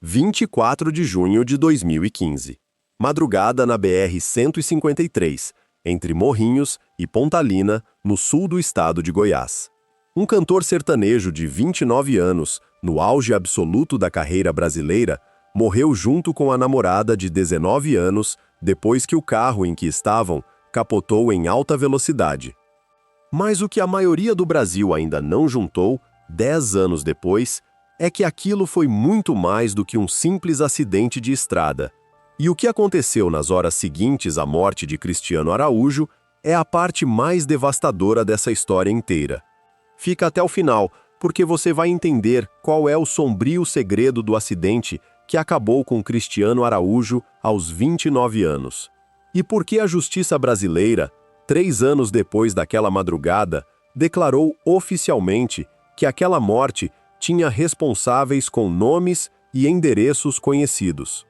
24 de junho de 2015. Madrugada na BR-153, entre Morrinhos e Pontalina, no sul do estado de Goiás. Um cantor sertanejo de 29 anos, no auge absoluto da carreira brasileira, morreu junto com a namorada de 19 anos depois que o carro em que estavam capotou em alta velocidade. Mas o que a maioria do Brasil ainda não juntou, 10 anos depois, é que aquilo foi muito mais do que um simples acidente de estrada. E o que aconteceu nas horas seguintes à morte de Cristiano Araújo é a parte mais devastadora dessa história inteira. Fica até o final, porque você vai entender qual é o sombrio segredo do acidente que acabou com Cristiano Araújo aos 29 anos. E por que a justiça brasileira, 3 anos depois daquela madrugada, declarou oficialmente que aquela morte tinha responsáveis com nomes e endereços conhecidos.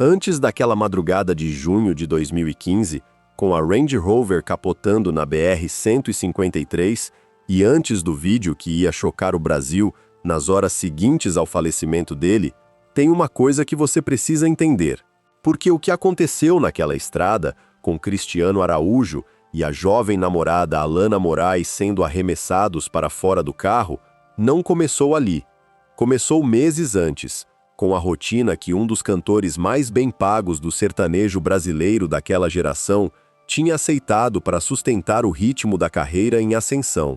Antes daquela madrugada de junho de 2015, com a Range Rover capotando na BR-153, e antes do vídeo que ia chocar o Brasil nas horas seguintes ao falecimento dele, tem uma coisa que você precisa entender. Porque o que aconteceu naquela estrada, com Cristiano Araújo e a jovem namorada Alana Moraes sendo arremessados para fora do carro, não começou ali. Começou meses antes, com a rotina que um dos cantores mais bem pagos do sertanejo brasileiro daquela geração tinha aceitado para sustentar o ritmo da carreira em ascensão.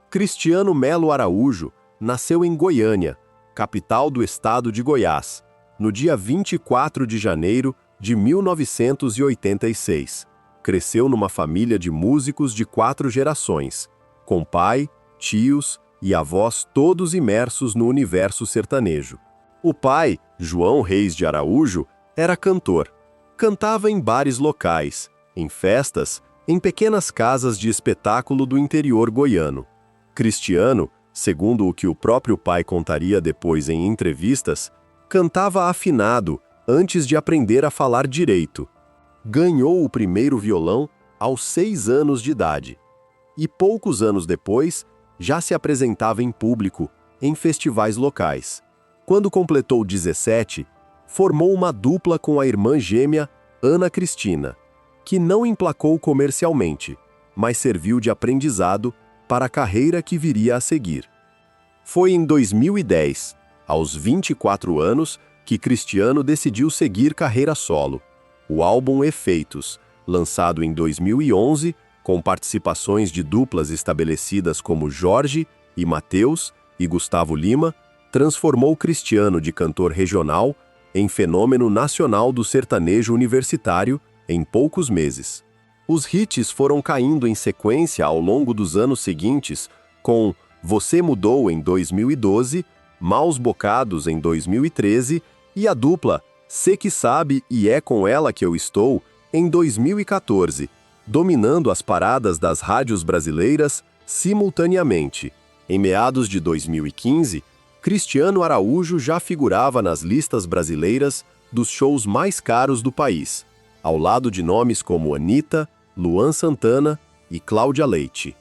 Cristiano Melo Araújo nasceu em Goiânia, capital do estado de Goiás, no dia 24 de janeiro de 1986. Cresceu numa família de músicos de 4 gerações, com pai, tios e avós todos imersos no universo sertanejo. O pai, João Reis de Araújo, era cantor. Cantava em bares locais, em festas, em pequenas casas de espetáculo do interior goiano. Cristiano, segundo o que o próprio pai contaria depois em entrevistas, cantava afinado antes de aprender a falar direito. Ganhou o primeiro violão aos 6 anos de idade. E poucos anos depois, já se apresentava em público, em festivais locais. Quando completou 17, formou uma dupla com a irmã gêmea Ana Cristina, que não emplacou comercialmente, mas serviu de aprendizado para a carreira que viria a seguir. Foi em 2010, aos 24 anos, que Cristiano decidiu seguir carreira solo. O álbum Efeitos, lançado em 2011, com participações de duplas estabelecidas como Jorge e Mateus e Gustavo Lima, transformou Cristiano de cantor regional em fenômeno nacional do sertanejo universitário em poucos meses. Os hits foram caindo em sequência ao longo dos anos seguintes, com Você Mudou em 2012, Maus Bocados em 2013 e a dupla Cê Que Sabe e É Com Ela Que Eu Estou em 2014, dominando as paradas das rádios brasileiras simultaneamente. Em meados de 2015, Cristiano Araújo já figurava nas listas brasileiras dos shows mais caros do país, ao lado de nomes como Anitta, Luan Santana e Cláudia Leite.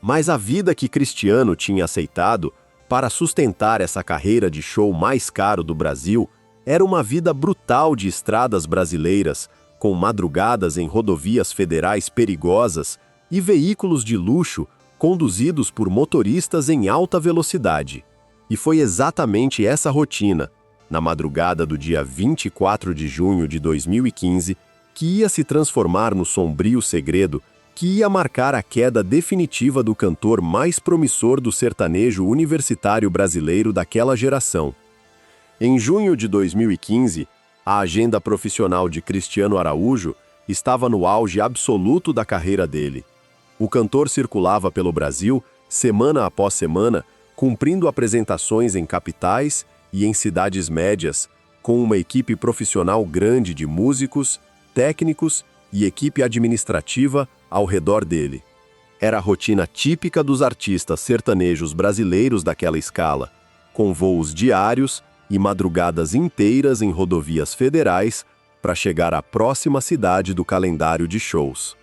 Mas a vida que Cristiano tinha aceitado para sustentar essa carreira de show mais caro do Brasil era uma vida brutal de estradas brasileiras, com madrugadas em rodovias federais perigosas e veículos de luxo conduzidos por motoristas em alta velocidade. E foi exatamente essa rotina, na madrugada do dia 24 de junho de 2015, que ia se transformar no sombrio segredo que ia marcar a queda definitiva do cantor mais promissor do sertanejo universitário brasileiro daquela geração. Em junho de 2015, a agenda profissional de Cristiano Araújo estava no auge absoluto da carreira dele. O cantor circulava pelo Brasil, semana após semana, cumprindo apresentações em capitais e em cidades médias, com uma equipe profissional grande de músicos, técnicos e equipe administrativa ao redor dele. Era a rotina típica dos artistas sertanejos brasileiros daquela escala, com voos diários e madrugadas inteiras em rodovias federais para chegar à próxima cidade do calendário de shows.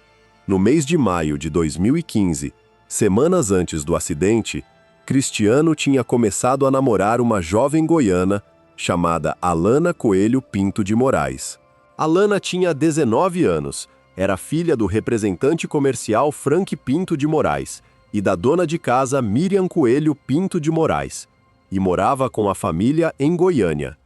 No mês de maio de 2015, semanas antes do acidente, Cristiano tinha começado a namorar uma jovem goiana chamada Alana Coelho Pinto de Moraes. Alana tinha 19 anos, era filha do representante comercial Frank Pinto de Moraes e da dona de casa Miriam Coelho Pinto de Moraes, e morava com a família em Goiânia.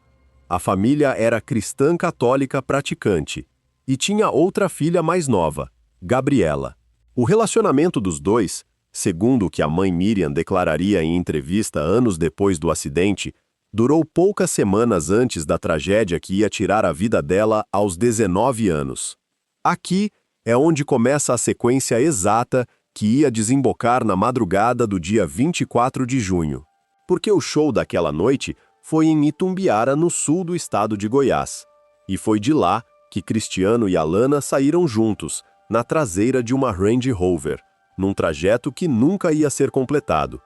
A família era cristã católica praticante e tinha outra filha mais nova, Gabriela. O relacionamento dos dois, segundo o que a mãe Miriam declararia em entrevista anos depois do acidente, durou poucas semanas antes da tragédia que ia tirar a vida dela aos 19 anos. Aqui é onde começa a sequência exata que ia desembocar na madrugada do dia 24 de junho, porque o show daquela noite foi em Itumbiara, no sul do estado de Goiás, e foi de lá que Cristiano e Alana saíram juntos, na traseira de uma Range Rover, num trajeto que nunca ia ser completado.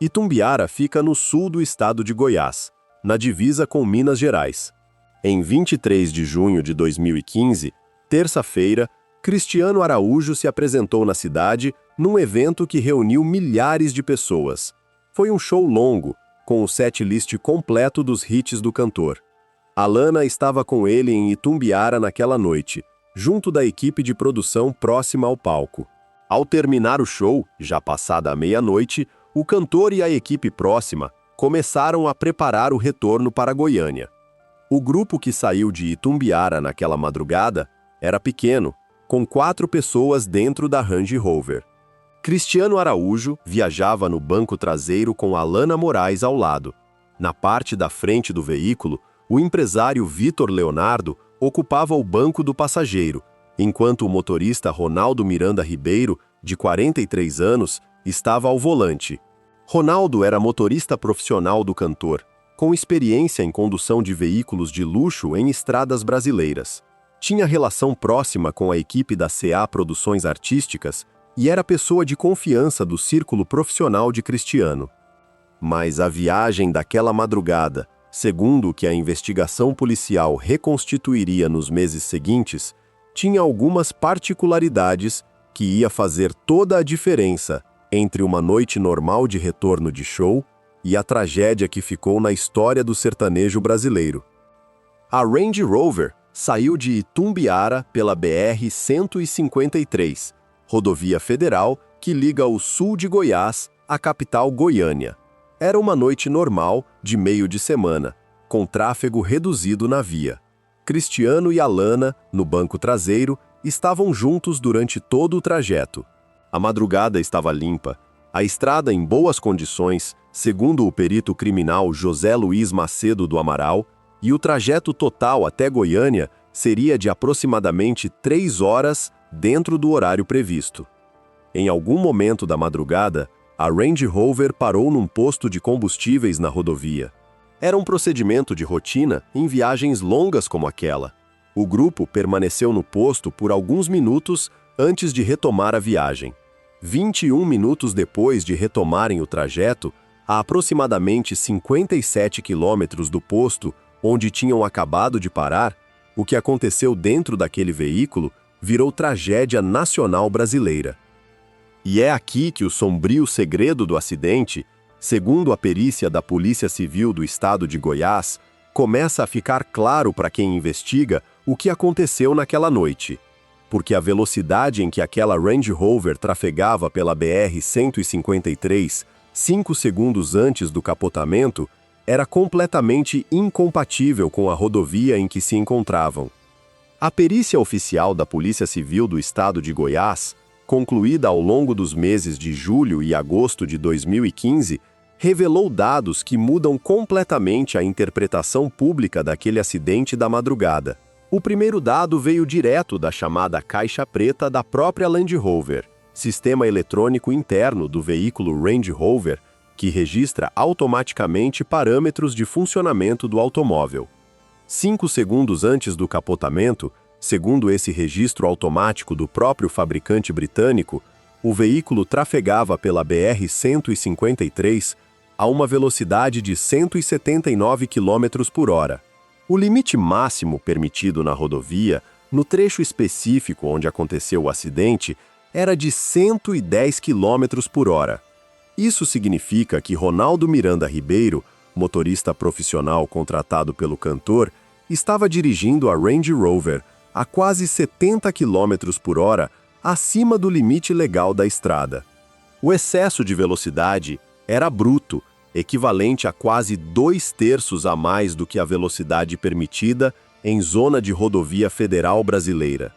Itumbiara fica no sul do estado de Goiás, na divisa com Minas Gerais. Em 23 de junho de 2015, terça-feira, Cristiano Araújo se apresentou na cidade num evento que reuniu milhares de pessoas. Foi um show longo, com o setlist completo dos hits do cantor. Alana estava com ele em Itumbiara naquela noite, junto da equipe de produção próxima ao palco. Ao terminar o show, já passada a meia-noite, o cantor e a equipe próxima começaram a preparar o retorno para Goiânia. O grupo que saiu de Itumbiara naquela madrugada era pequeno, com 4 pessoas dentro da Range Rover. Cristiano Araújo viajava no banco traseiro com Alana Moraes ao lado. Na parte da frente do veículo, o empresário Vitor Leonardo ocupava o banco do passageiro, enquanto o motorista Ronaldo Miranda Ribeiro, de 43 anos, estava ao volante. Ronaldo era motorista profissional do cantor, com experiência em condução de veículos de luxo em estradas brasileiras. Tinha relação próxima com a equipe da CA Produções Artísticas e era pessoa de confiança do círculo profissional de Cristiano. Mas a viagem daquela madrugada, segundo o que a investigação policial reconstituiria nos meses seguintes, tinha algumas particularidades que ia fazer toda a diferença entre uma noite normal de retorno de show e a tragédia que ficou na história do sertanejo brasileiro. A Range Rover saiu de Itumbiara pela BR-153, rodovia federal que liga o sul de Goiás à capital Goiânia. Era uma noite normal, de meio de semana, com tráfego reduzido na via. Cristiano e Alana, no banco traseiro, estavam juntos durante todo o trajeto. A madrugada estava limpa, a estrada em boas condições, segundo o perito criminal José Luiz Macedo do Amaral, e o trajeto total até Goiânia seria de aproximadamente 3 horas dentro do horário previsto. Em algum momento da madrugada, a Range Rover parou num posto de combustíveis na rodovia. Era um procedimento de rotina em viagens longas como aquela. O grupo permaneceu no posto por alguns minutos antes de retomar a viagem. 21 minutos depois de retomarem o trajeto, a aproximadamente 57 quilômetros do posto onde tinham acabado de parar, o que aconteceu dentro daquele veículo virou tragédia nacional brasileira. E é aqui que o sombrio segredo do acidente, segundo a perícia da Polícia Civil do Estado de Goiás, começa a ficar claro para quem investiga o que aconteceu naquela noite. Porque a velocidade em que aquela Range Rover trafegava pela BR-153, 5 segundos antes do capotamento, era completamente incompatível com a rodovia em que se encontravam. A perícia oficial da Polícia Civil do Estado de Goiás, concluída ao longo dos meses de julho e agosto de 2015, revelou dados que mudam completamente a interpretação pública daquele acidente da madrugada. O primeiro dado veio direto da chamada caixa preta da própria Land Rover, sistema eletrônico interno do veículo Range Rover, que registra automaticamente parâmetros de funcionamento do automóvel. 5 segundos antes do capotamento, segundo esse registro automático do próprio fabricante britânico, o veículo trafegava pela BR-153 a uma velocidade de 179 km por hora. O limite máximo permitido na rodovia, no trecho específico onde aconteceu o acidente, era de 110 km por hora. Isso significa que Ronaldo Miranda Ribeiro, motorista profissional contratado pelo cantor, estava dirigindo a Range Rover a quase 70 km por hora, acima do limite legal da estrada. O excesso de velocidade era bruto, equivalente a quase 2/3 a mais do que a velocidade permitida em zona de rodovia federal brasileira.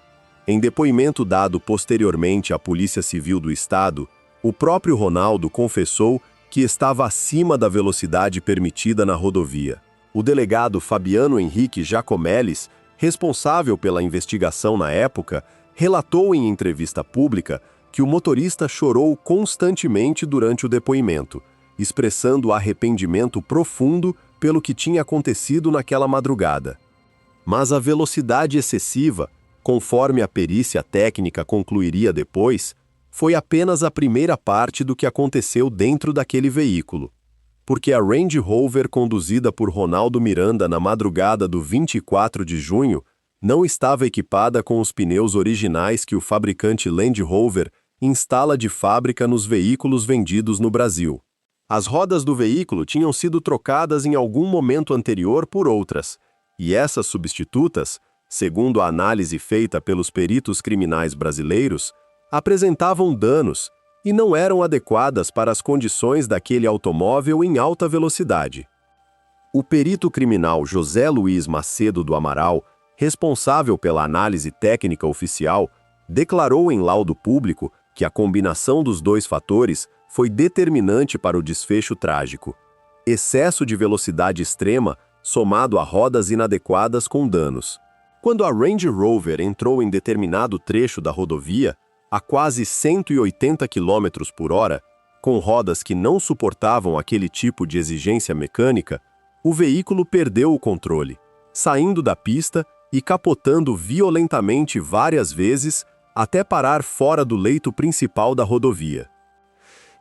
Em depoimento dado posteriormente à Polícia Civil do Estado, o próprio Ronaldo confessou que estava acima da velocidade permitida na rodovia. O delegado Fabiano Henrique Jacomeles, responsável pela investigação na época, relatou em entrevista pública que o motorista chorou constantemente durante o depoimento, expressando arrependimento profundo pelo que tinha acontecido naquela madrugada. Mas a velocidade excessiva, conforme a perícia técnica concluiria depois, foi apenas a primeira parte do que aconteceu dentro daquele veículo. Porque a Range Rover conduzida por Ronaldo Miranda na madrugada do 24 de junho não estava equipada com os pneus originais que o fabricante Land Rover instala de fábrica nos veículos vendidos no Brasil. As rodas do veículo tinham sido trocadas em algum momento anterior por outras, e essas substitutas, segundo a análise feita pelos peritos criminais brasileiros, apresentavam danos e não eram adequadas para as condições daquele automóvel em alta velocidade. O perito criminal José Luiz Macedo do Amaral, responsável pela análise técnica oficial, declarou em laudo público que a combinação dos dois fatores foi determinante para o desfecho trágico. Excesso de velocidade extrema somado a rodas inadequadas com danos. Quando a Range Rover entrou em determinado trecho da rodovia, a quase 180 km por hora, com rodas que não suportavam aquele tipo de exigência mecânica, o veículo perdeu o controle, saindo da pista e capotando violentamente várias vezes até parar fora do leito principal da rodovia.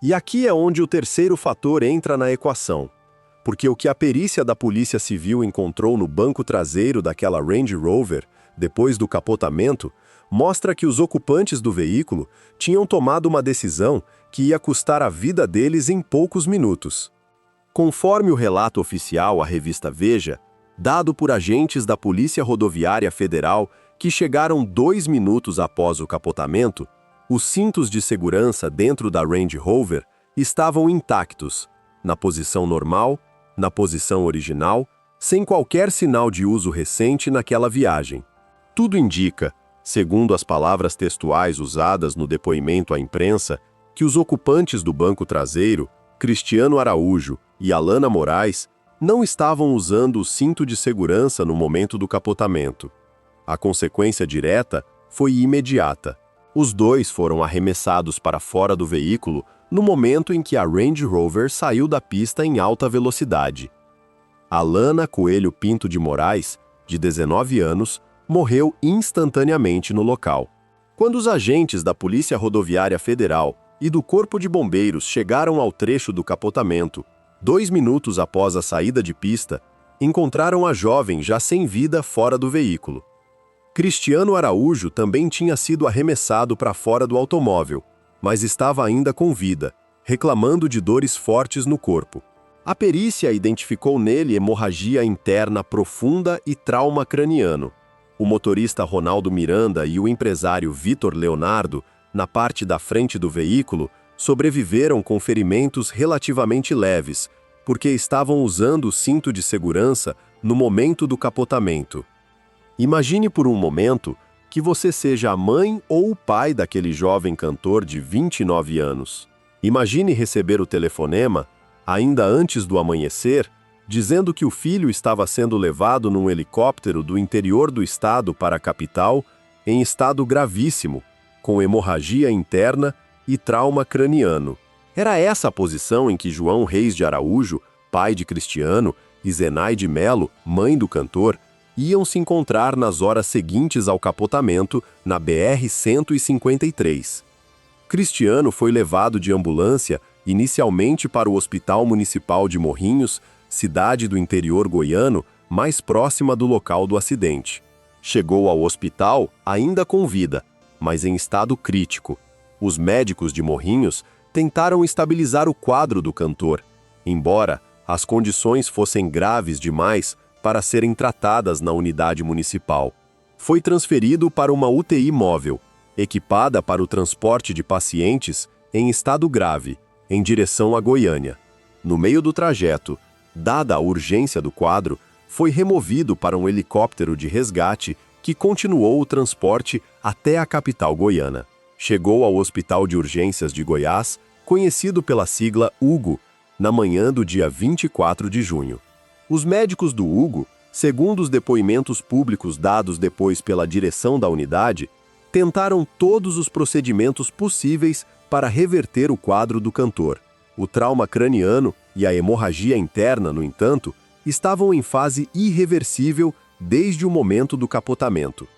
E aqui é onde o terceiro fator entra na equação, porque o que a perícia da Polícia Civil encontrou no banco traseiro daquela Range Rover, depois do capotamento, mostra que os ocupantes do veículo tinham tomado uma decisão que ia custar a vida deles em poucos minutos. Conforme o relato oficial à revista Veja, dado por agentes da Polícia Rodoviária Federal que chegaram 2 minutos após o capotamento, os cintos de segurança dentro da Range Rover estavam intactos, na posição normal, na posição original, sem qualquer sinal de uso recente naquela viagem. Tudo indica, segundo as palavras textuais usadas no depoimento à imprensa, que os ocupantes do banco traseiro, Cristiano Araújo e Alana Moraes, não estavam usando o cinto de segurança no momento do capotamento. A consequência direta foi imediata. Os dois foram arremessados para fora do veículo no momento em que a Range Rover saiu da pista em alta velocidade. Alana Coelho Pinto de Moraes, de 19 anos, morreu instantaneamente no local. Quando os agentes da Polícia Rodoviária Federal e do Corpo de Bombeiros chegaram ao trecho do capotamento, 2 minutos após a saída de pista, encontraram a jovem já sem vida fora do veículo. Cristiano Araújo também tinha sido arremessado para fora do automóvel, mas estava ainda com vida, reclamando de dores fortes no corpo. A perícia identificou nele hemorragia interna profunda e trauma craniano. O motorista Ronaldo Miranda e o empresário Vitor Leonardo, na parte da frente do veículo, sobreviveram com ferimentos relativamente leves, porque estavam usando o cinto de segurança no momento do capotamento. Imagine por um momento que você seja a mãe ou o pai daquele jovem cantor de 29 anos. Imagine receber o telefonema, ainda antes do amanhecer, dizendo que o filho estava sendo levado num helicóptero do interior do estado para a capital, em estado gravíssimo, com hemorragia interna e trauma craniano. Era essa a posição em que João Reis de Araújo, pai de Cristiano, e Zenaide Melo, mãe do cantor, iam se encontrar nas horas seguintes ao capotamento na BR-153. Cristiano foi levado de ambulância inicialmente para o Hospital Municipal de Morrinhos, cidade do interior goiano, mais próxima do local do acidente. Chegou ao hospital ainda com vida, mas em estado crítico. Os médicos de Morrinhos tentaram estabilizar o quadro do cantor, embora, as condições fossem graves demais para serem tratadas na unidade municipal. Foi transferido para uma UTI móvel, equipada para o transporte de pacientes em estado grave, em direção a Goiânia. No meio do trajeto, dada a urgência do quadro, foi removido para um helicóptero de resgate que continuou o transporte até a capital goiana. Chegou ao Hospital de Urgências de Goiás, conhecido pela sigla HUGO, na manhã do dia 24 de junho. Os médicos do HUGO, segundo os depoimentos públicos dados depois pela direção da unidade, tentaram todos os procedimentos possíveis para reverter o quadro do cantor. O trauma craniano e a hemorragia interna, no entanto, estavam em fase irreversível desde o momento do capotamento.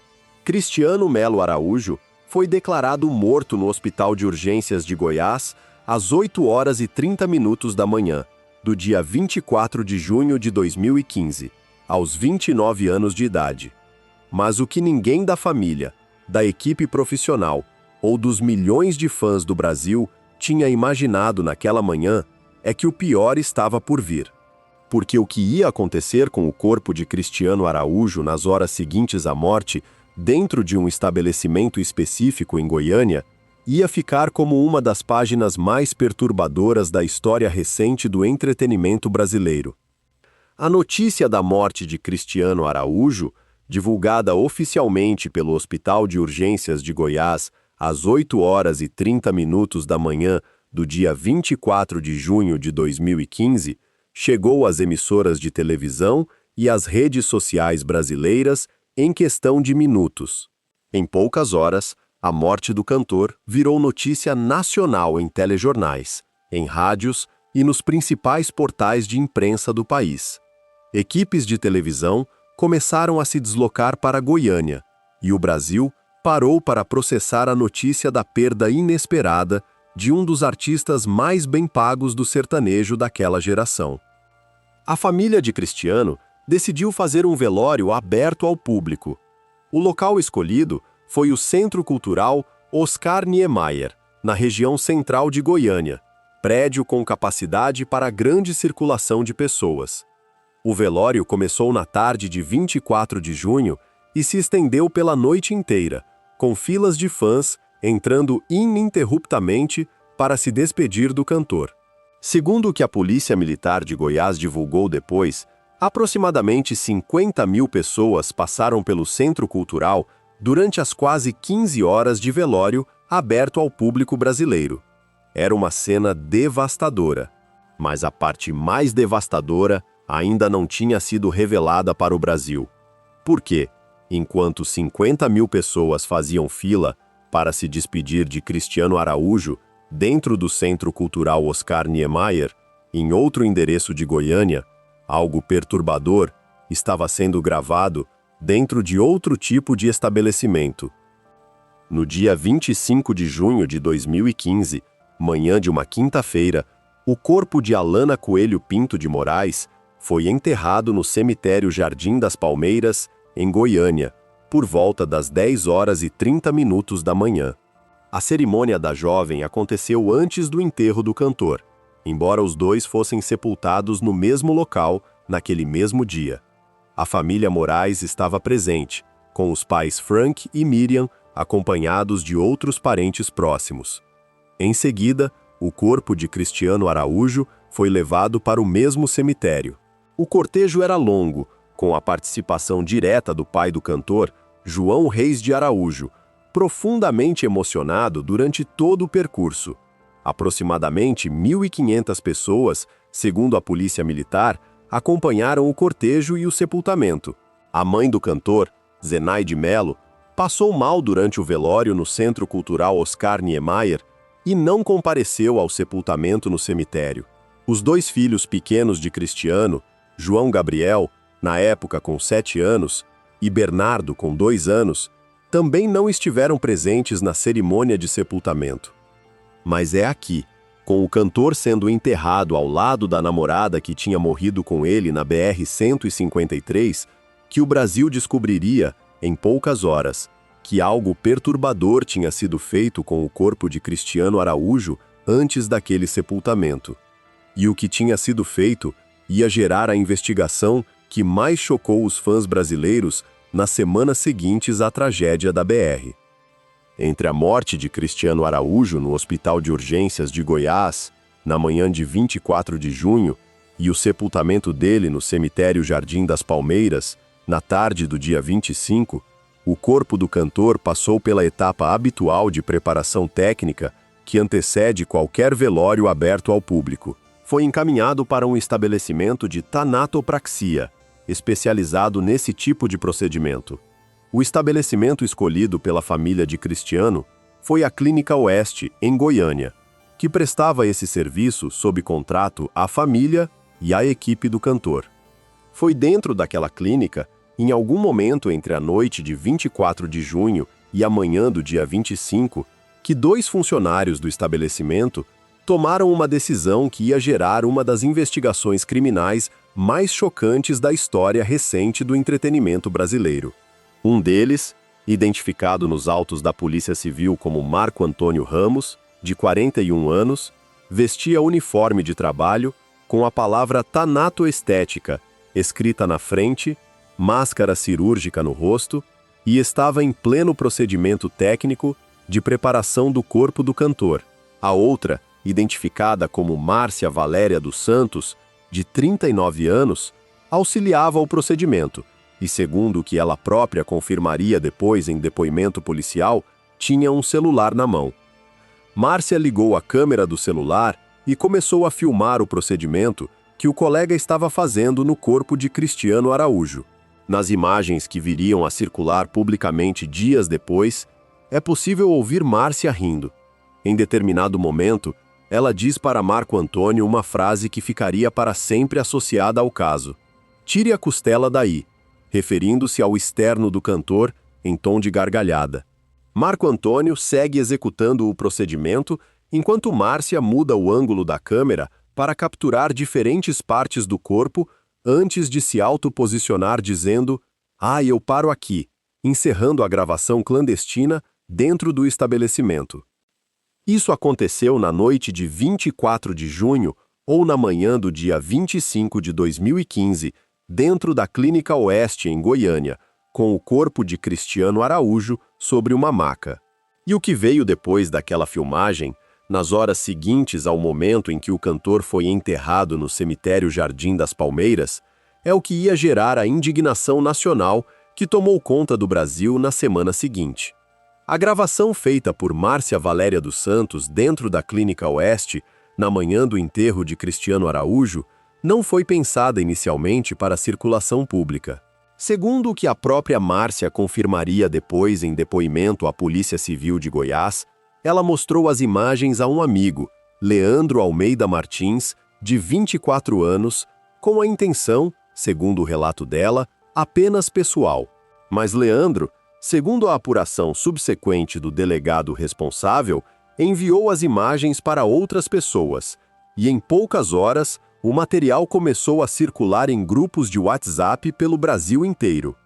Cristiano Melo Araújo foi declarado morto no Hospital de Urgências de Goiás às 8h30 da manhã, do dia 24 de junho de 2015, aos 29 anos de idade. Mas o que ninguém da família, da equipe profissional ou dos milhões de fãs do Brasil tinha imaginado naquela manhã é que o pior estava por vir. Porque o que ia acontecer com o corpo de Cristiano Araújo nas horas seguintes à morte, dentro de um estabelecimento específico em Goiânia, ia ficar como uma das páginas mais perturbadoras da história recente do entretenimento brasileiro. A notícia da morte de Cristiano Araújo, divulgada oficialmente pelo Hospital de Urgências de Goiás às 8h30 da manhã do dia 24 de junho de 2015, chegou às emissoras de televisão e às redes sociais brasileiras em questão de minutos. Em poucas horas, a morte do cantor virou notícia nacional em telejornais, em rádios e nos principais portais de imprensa do país. Equipes de televisão começaram a se deslocar para Goiânia, e o Brasil parou para processar a notícia da perda inesperada de um dos artistas mais bem pagos do sertanejo daquela geração. A família de Cristiano decidiu fazer um velório aberto ao público. O local escolhido foi o Centro Cultural Oscar Niemeyer, na região central de Goiânia, prédio com capacidade para grande circulação de pessoas. O velório começou na tarde de 24 de junho e se estendeu pela noite inteira, com filas de fãs entrando ininterruptamente para se despedir do cantor. Segundo o que a Polícia Militar de Goiás divulgou depois, aproximadamente 50 mil pessoas passaram pelo Centro Cultural durante as quase 15 horas de velório aberto ao público brasileiro. Era uma cena devastadora, mas a parte mais devastadora ainda não tinha sido revelada para o Brasil. Por quê? Enquanto 50 mil pessoas faziam fila para se despedir de Cristiano Araújo dentro do Centro Cultural Oscar Niemeyer, em outro endereço de Goiânia, algo perturbador estava sendo gravado dentro de outro tipo de estabelecimento. No dia 25 de junho de 2015, manhã de uma quinta-feira, o corpo de Alana Coelho Pinto de Moraes foi enterrado no cemitério Jardim das Palmeiras, em Goiânia, por volta das 10h30 da manhã. A cerimônia da jovem aconteceu antes do enterro do cantor, embora os dois fossem sepultados no mesmo local, naquele mesmo dia. A família Moraes estava presente, com os pais Frank e Miriam, acompanhados de outros parentes próximos. Em seguida, o corpo de Cristiano Araújo foi levado para o mesmo cemitério. O cortejo era longo, com a participação direta do pai do cantor, João Reis de Araújo, profundamente emocionado durante todo o percurso. Aproximadamente 1.500 pessoas, segundo a Polícia Militar, acompanharam o cortejo e o sepultamento. A mãe do cantor, Zenaide Melo, passou mal durante o velório no Centro Cultural Oscar Niemeyer e não compareceu ao sepultamento no cemitério. Os dois filhos pequenos de Cristiano, João Gabriel, na época com 7 anos, e Bernardo, com 2 anos, também não estiveram presentes na cerimônia de sepultamento. Mas é aqui, com o cantor sendo enterrado ao lado da namorada que tinha morrido com ele na BR-153, que o Brasil descobriria, em poucas horas, que algo perturbador tinha sido feito com o corpo de Cristiano Araújo antes daquele sepultamento. E o que tinha sido feito ia gerar a investigação que mais chocou os fãs brasileiros nas semanas seguintes à tragédia da BR. Entre a morte de Cristiano Araújo no Hospital de Urgências de Goiás, na manhã de 24 de junho, e o sepultamento dele no cemitério Jardim das Palmeiras, na tarde do dia 25, o corpo do cantor passou pela etapa habitual de preparação técnica que antecede qualquer velório aberto ao público. Foi encaminhado para um estabelecimento de tanatopraxia, especializado nesse tipo de procedimento. O estabelecimento escolhido pela família de Cristiano foi a Clínica Oeste, em Goiânia, que prestava esse serviço sob contrato à família e à equipe do cantor. Foi dentro daquela clínica, em algum momento entre a noite de 24 de junho e a manhã do dia 25, que 2 funcionários do estabelecimento tomaram uma decisão que ia gerar uma das investigações criminais mais chocantes da história recente do entretenimento brasileiro. Um deles, identificado nos autos da Polícia Civil como Marco Antônio Ramos, de 41 anos, vestia uniforme de trabalho com a palavra tanatoestética escrita na frente, máscara cirúrgica no rosto e estava em pleno procedimento técnico de preparação do corpo do cantor. A outra, identificada como Márcia Valéria dos Santos, de 39 anos, auxiliava o procedimento e, segundo o que ela própria confirmaria depois em depoimento policial, tinha um celular na mão. Márcia ligou a câmera do celular e começou a filmar o procedimento que o colega estava fazendo no corpo de Cristiano Araújo. Nas imagens que viriam a circular publicamente dias depois, é possível ouvir Márcia rindo. Em determinado momento, ela diz para Marco Antônio uma frase que ficaria para sempre associada ao caso: "Tire a costela daí", referindo-se ao externo do cantor em tom de gargalhada. Marco Antônio segue executando o procedimento enquanto Márcia muda o ângulo da câmera para capturar diferentes partes do corpo antes de se autoposicionar dizendo: "Ah, eu paro aqui", encerrando a gravação clandestina dentro do estabelecimento. Isso aconteceu na noite de 24 de junho ou na manhã do dia 25 de 2015, dentro da Clínica Oeste, em Goiânia, com o corpo de Cristiano Araújo sobre uma maca. E o que veio depois daquela filmagem, nas horas seguintes ao momento em que o cantor foi enterrado no cemitério Jardim das Palmeiras, é o que ia gerar a indignação nacional que tomou conta do Brasil na semana seguinte. A gravação feita por Márcia Valéria dos Santos dentro da Clínica Oeste, na manhã do enterro de Cristiano Araújo, não foi pensada inicialmente para circulação pública. Segundo o que a própria Márcia confirmaria depois em depoimento à Polícia Civil de Goiás, ela mostrou as imagens a um amigo, Leandro Almeida Martins, de 24 anos, com a intenção, segundo o relato dela, apenas pessoal. Mas Leandro, segundo a apuração subsequente do delegado responsável, enviou as imagens para outras pessoas, e em poucas horas o material começou a circular em grupos de WhatsApp pelo Brasil inteiro.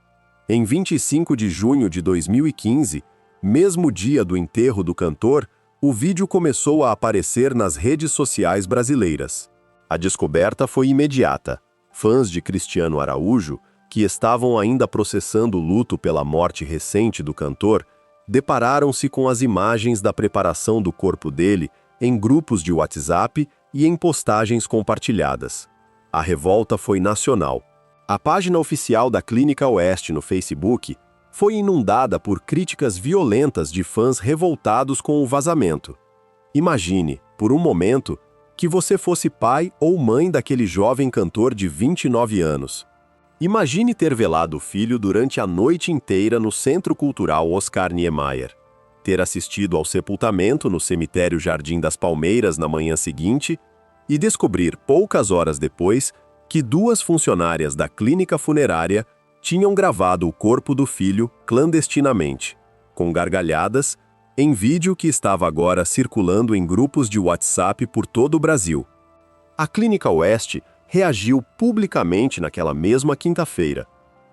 Em 25 de junho de 2015, mesmo dia do enterro do cantor, o vídeo começou a aparecer nas redes sociais brasileiras. A descoberta foi imediata. Fãs de Cristiano Araújo, que estavam ainda processando o luto pela morte recente do cantor, depararam-se com as imagens da preparação do corpo dele em grupos de WhatsApp e em postagens compartilhadas. A revolta foi nacional. A página oficial da Clínica Oeste no Facebook foi inundada por críticas violentas de fãs revoltados com o vazamento. Imagine, por um momento, que você fosse pai ou mãe daquele jovem cantor de 29 anos. Imagine ter velado o filho durante a noite inteira no Centro Cultural Oscar Niemeyer, ter assistido ao sepultamento no cemitério Jardim das Palmeiras na manhã seguinte e descobrir poucas horas depois que 2 funcionárias da clínica funerária tinham gravado o corpo do filho clandestinamente, com gargalhadas, em vídeo que estava agora circulando em grupos de WhatsApp por todo o Brasil. A Clínica Oeste reagiu publicamente naquela mesma quinta-feira.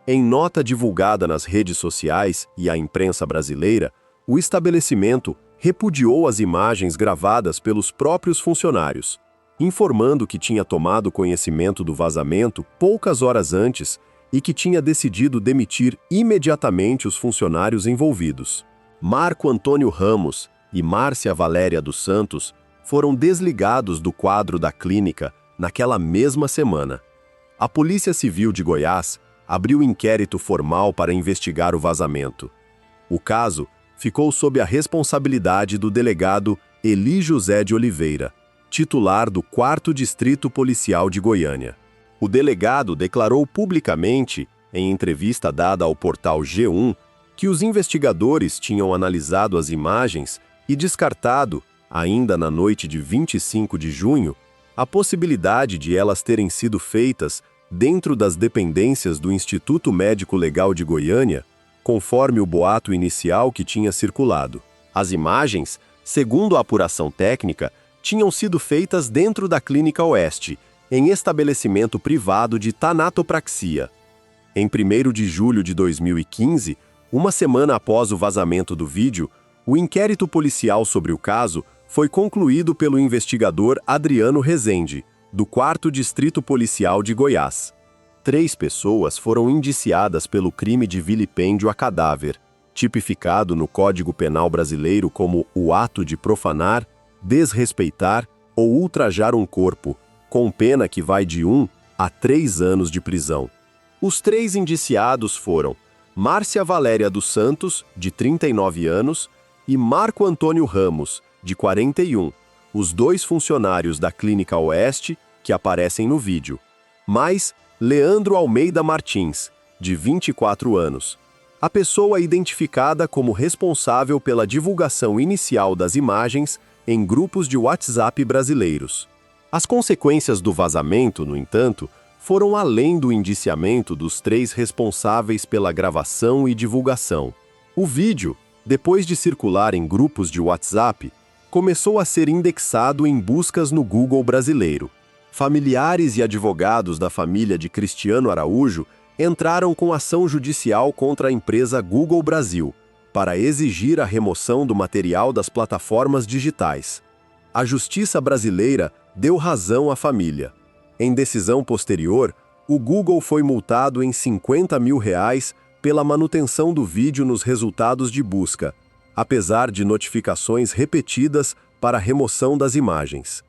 Em nota divulgada nas redes sociais e à imprensa brasileira, o estabelecimento repudiou as imagens gravadas pelos próprios funcionários informando que tinha tomado conhecimento do vazamento poucas horas antes e que tinha decidido demitir imediatamente os funcionários envolvidos. Marco Antônio Ramos e Márcia Valéria dos Santos foram desligados do quadro da clínica naquela mesma semana. A Polícia Civil de Goiás abriu inquérito formal para investigar o vazamento. O caso ficou sob a responsabilidade do delegado Eli José de Oliveira, titular do 4º Distrito Policial de Goiânia. O delegado declarou publicamente, em entrevista dada ao portal G1, que os investigadores tinham analisado as imagens e descartado, ainda na noite de 25 de junho, a possibilidade de elas terem sido feitas dentro das dependências do Instituto Médico Legal de Goiânia, conforme o boato inicial que tinha circulado. As imagens, segundo a apuração técnica, tinham sido feitas dentro da Clínica Oeste, em estabelecimento privado de tanatopraxia. Em 1º de julho de 2015, uma semana após o vazamento do vídeo, o inquérito policial sobre o caso foi concluído pelo investigador Adriano Rezende, do 4º Distrito Policial de Goiás. 3 pessoas foram indiciadas pelo crime de vilipêndio a cadáver, tipificado no Código Penal brasileiro como o ato de profanar, desrespeitar ou ultrajar um corpo, com pena que vai de 1 a 3 anos de prisão. Os 3 indiciados foram Márcia Valéria dos Santos, de 39 anos, e Marco Antônio Ramos, de 41, os 2 funcionários da Clínica Oeste que aparecem no vídeo, mais Leandro Almeida Martins, de 24 anos, a pessoa identificada como responsável pela divulgação inicial das imagens em grupos de WhatsApp brasileiros. As consequências do vazamento, no entanto, foram além do indiciamento dos 3 responsáveis pela gravação e divulgação. O vídeo, depois de circular em grupos de WhatsApp, começou a ser indexado em buscas no Google brasileiro. Familiares e advogados da família de Cristiano Araújo entraram com ação judicial contra a empresa Google Brasil, para exigir a remoção do material das plataformas digitais. A justiça brasileira deu razão à família. Em decisão posterior, o Google foi multado em R$50 mil pela manutenção do vídeo nos resultados de busca, apesar de notificações repetidas para a remoção das imagens.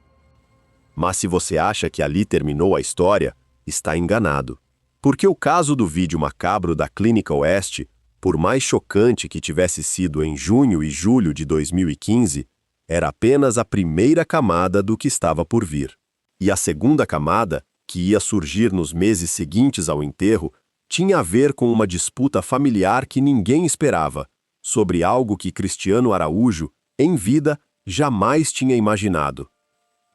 Mas se você acha que ali terminou a história, está enganado. Porque o caso do vídeo macabro da Clínica Oeste, por mais chocante que tivesse sido em junho e julho de 2015, era apenas a primeira camada do que estava por vir. E a segunda camada, que ia surgir nos meses seguintes ao enterro, tinha a ver com uma disputa familiar que ninguém esperava, sobre algo que Cristiano Araújo, em vida, jamais tinha imaginado.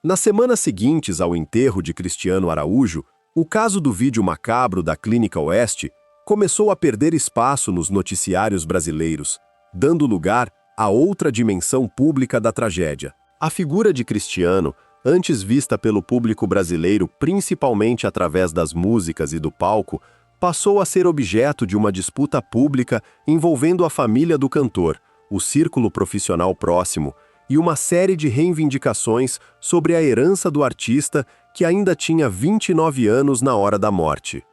Nas semanas seguintes ao enterro de Cristiano Araújo, o caso do vídeo macabro da Clínica Oeste começou a perder espaço nos noticiários brasileiros, dando lugar a outra dimensão pública da tragédia. A figura de Cristiano, antes vista pelo público brasileiro principalmente através das músicas e do palco, passou a ser objeto de uma disputa pública envolvendo a família do cantor, o círculo profissional próximo e uma série de reivindicações sobre a herança do artista que ainda tinha 29 anos na hora da morte.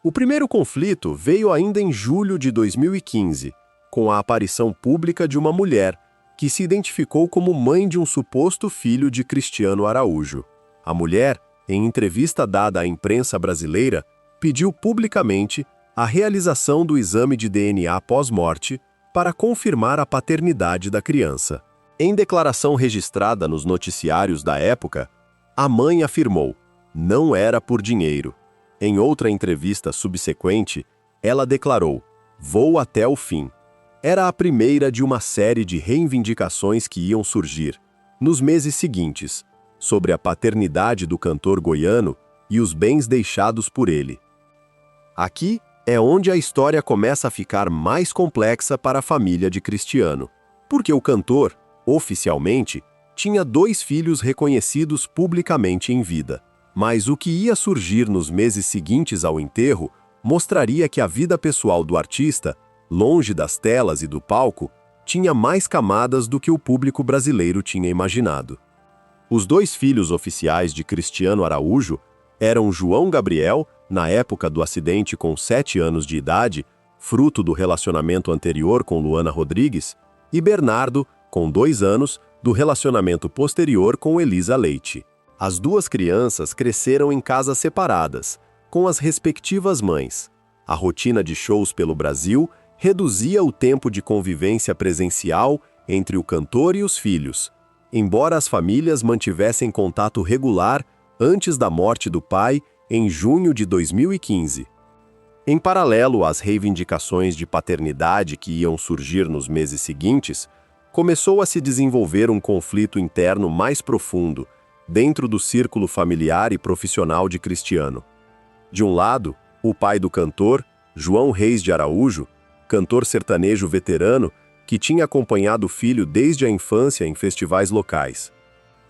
O primeiro conflito veio ainda em julho de 2015, com a aparição pública de uma mulher, que se identificou como mãe de um suposto filho de Cristiano Araújo. A mulher, em entrevista dada à imprensa brasileira, pediu publicamente a realização do exame de DNA pós-morte para confirmar a paternidade da criança. Em declaração registrada nos noticiários da época, a mãe afirmou: não era por dinheiro. Em outra entrevista subsequente, ela declarou: vou até o fim. Era a primeira de uma série de reivindicações que iam surgir, nos meses seguintes, sobre a paternidade do cantor goiano e os bens deixados por ele. Aqui é onde a história começa a ficar mais complexa para a família de Cristiano, porque o cantor, oficialmente, tinha 2 filhos reconhecidos publicamente em vida. Mas o que ia surgir nos meses seguintes ao enterro mostraria que a vida pessoal do artista, longe das telas e do palco, tinha mais camadas do que o público brasileiro tinha imaginado. Os dois filhos oficiais de Cristiano Araújo eram João Gabriel, na época do acidente com 7 anos de idade, fruto do relacionamento anterior com Luana Rodrigues, e Bernardo, com 2 anos, do relacionamento posterior com Elisa Leite. As duas crianças cresceram em casas separadas, com as respectivas mães. A rotina de shows pelo Brasil reduzia o tempo de convivência presencial entre o cantor e os filhos, embora as famílias mantivessem contato regular antes da morte do pai em junho de 2015. Em paralelo às reivindicações de paternidade que iam surgir nos meses seguintes, começou a se desenvolver um conflito interno mais profundo dentro do círculo familiar e profissional de Cristiano. De um lado, o pai do cantor, João Reis de Araújo, cantor sertanejo veterano que tinha acompanhado o filho desde a infância em festivais locais.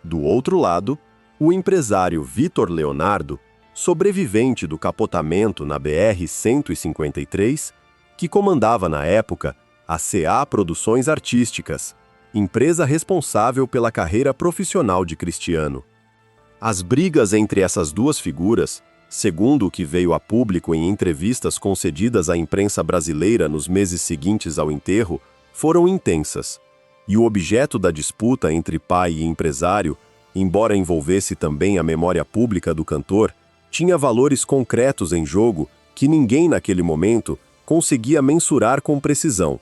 Do outro lado, o empresário Vitor Leonardo, sobrevivente do capotamento na BR-153, que comandava na época a CA Produções Artísticas, empresa responsável pela carreira profissional de Cristiano. As brigas entre essas duas figuras, segundo o que veio a público em entrevistas concedidas à imprensa brasileira nos meses seguintes ao enterro, foram intensas, e o objeto da disputa entre pai e empresário, embora envolvesse também a memória pública do cantor, tinha valores concretos em jogo que ninguém naquele momento conseguia mensurar com precisão.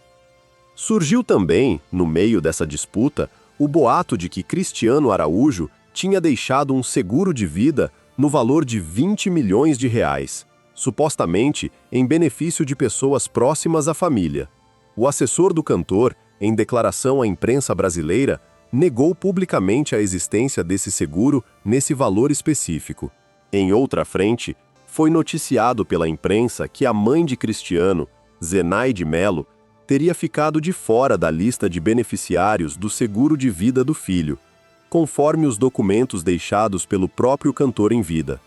Surgiu também, no meio dessa disputa, o boato de que Cristiano Araújo tinha deixado um seguro de vida no valor de 20 milhões de reais, supostamente em benefício de pessoas próximas à família. O assessor do cantor, em declaração à imprensa brasileira, negou publicamente a existência desse seguro nesse valor específico. Em outra frente, foi noticiado pela imprensa que a mãe de Cristiano, Zenaide Melo, teria ficado de fora da lista de beneficiários do seguro de vida do filho, conforme os documentos deixados pelo próprio cantor em vida.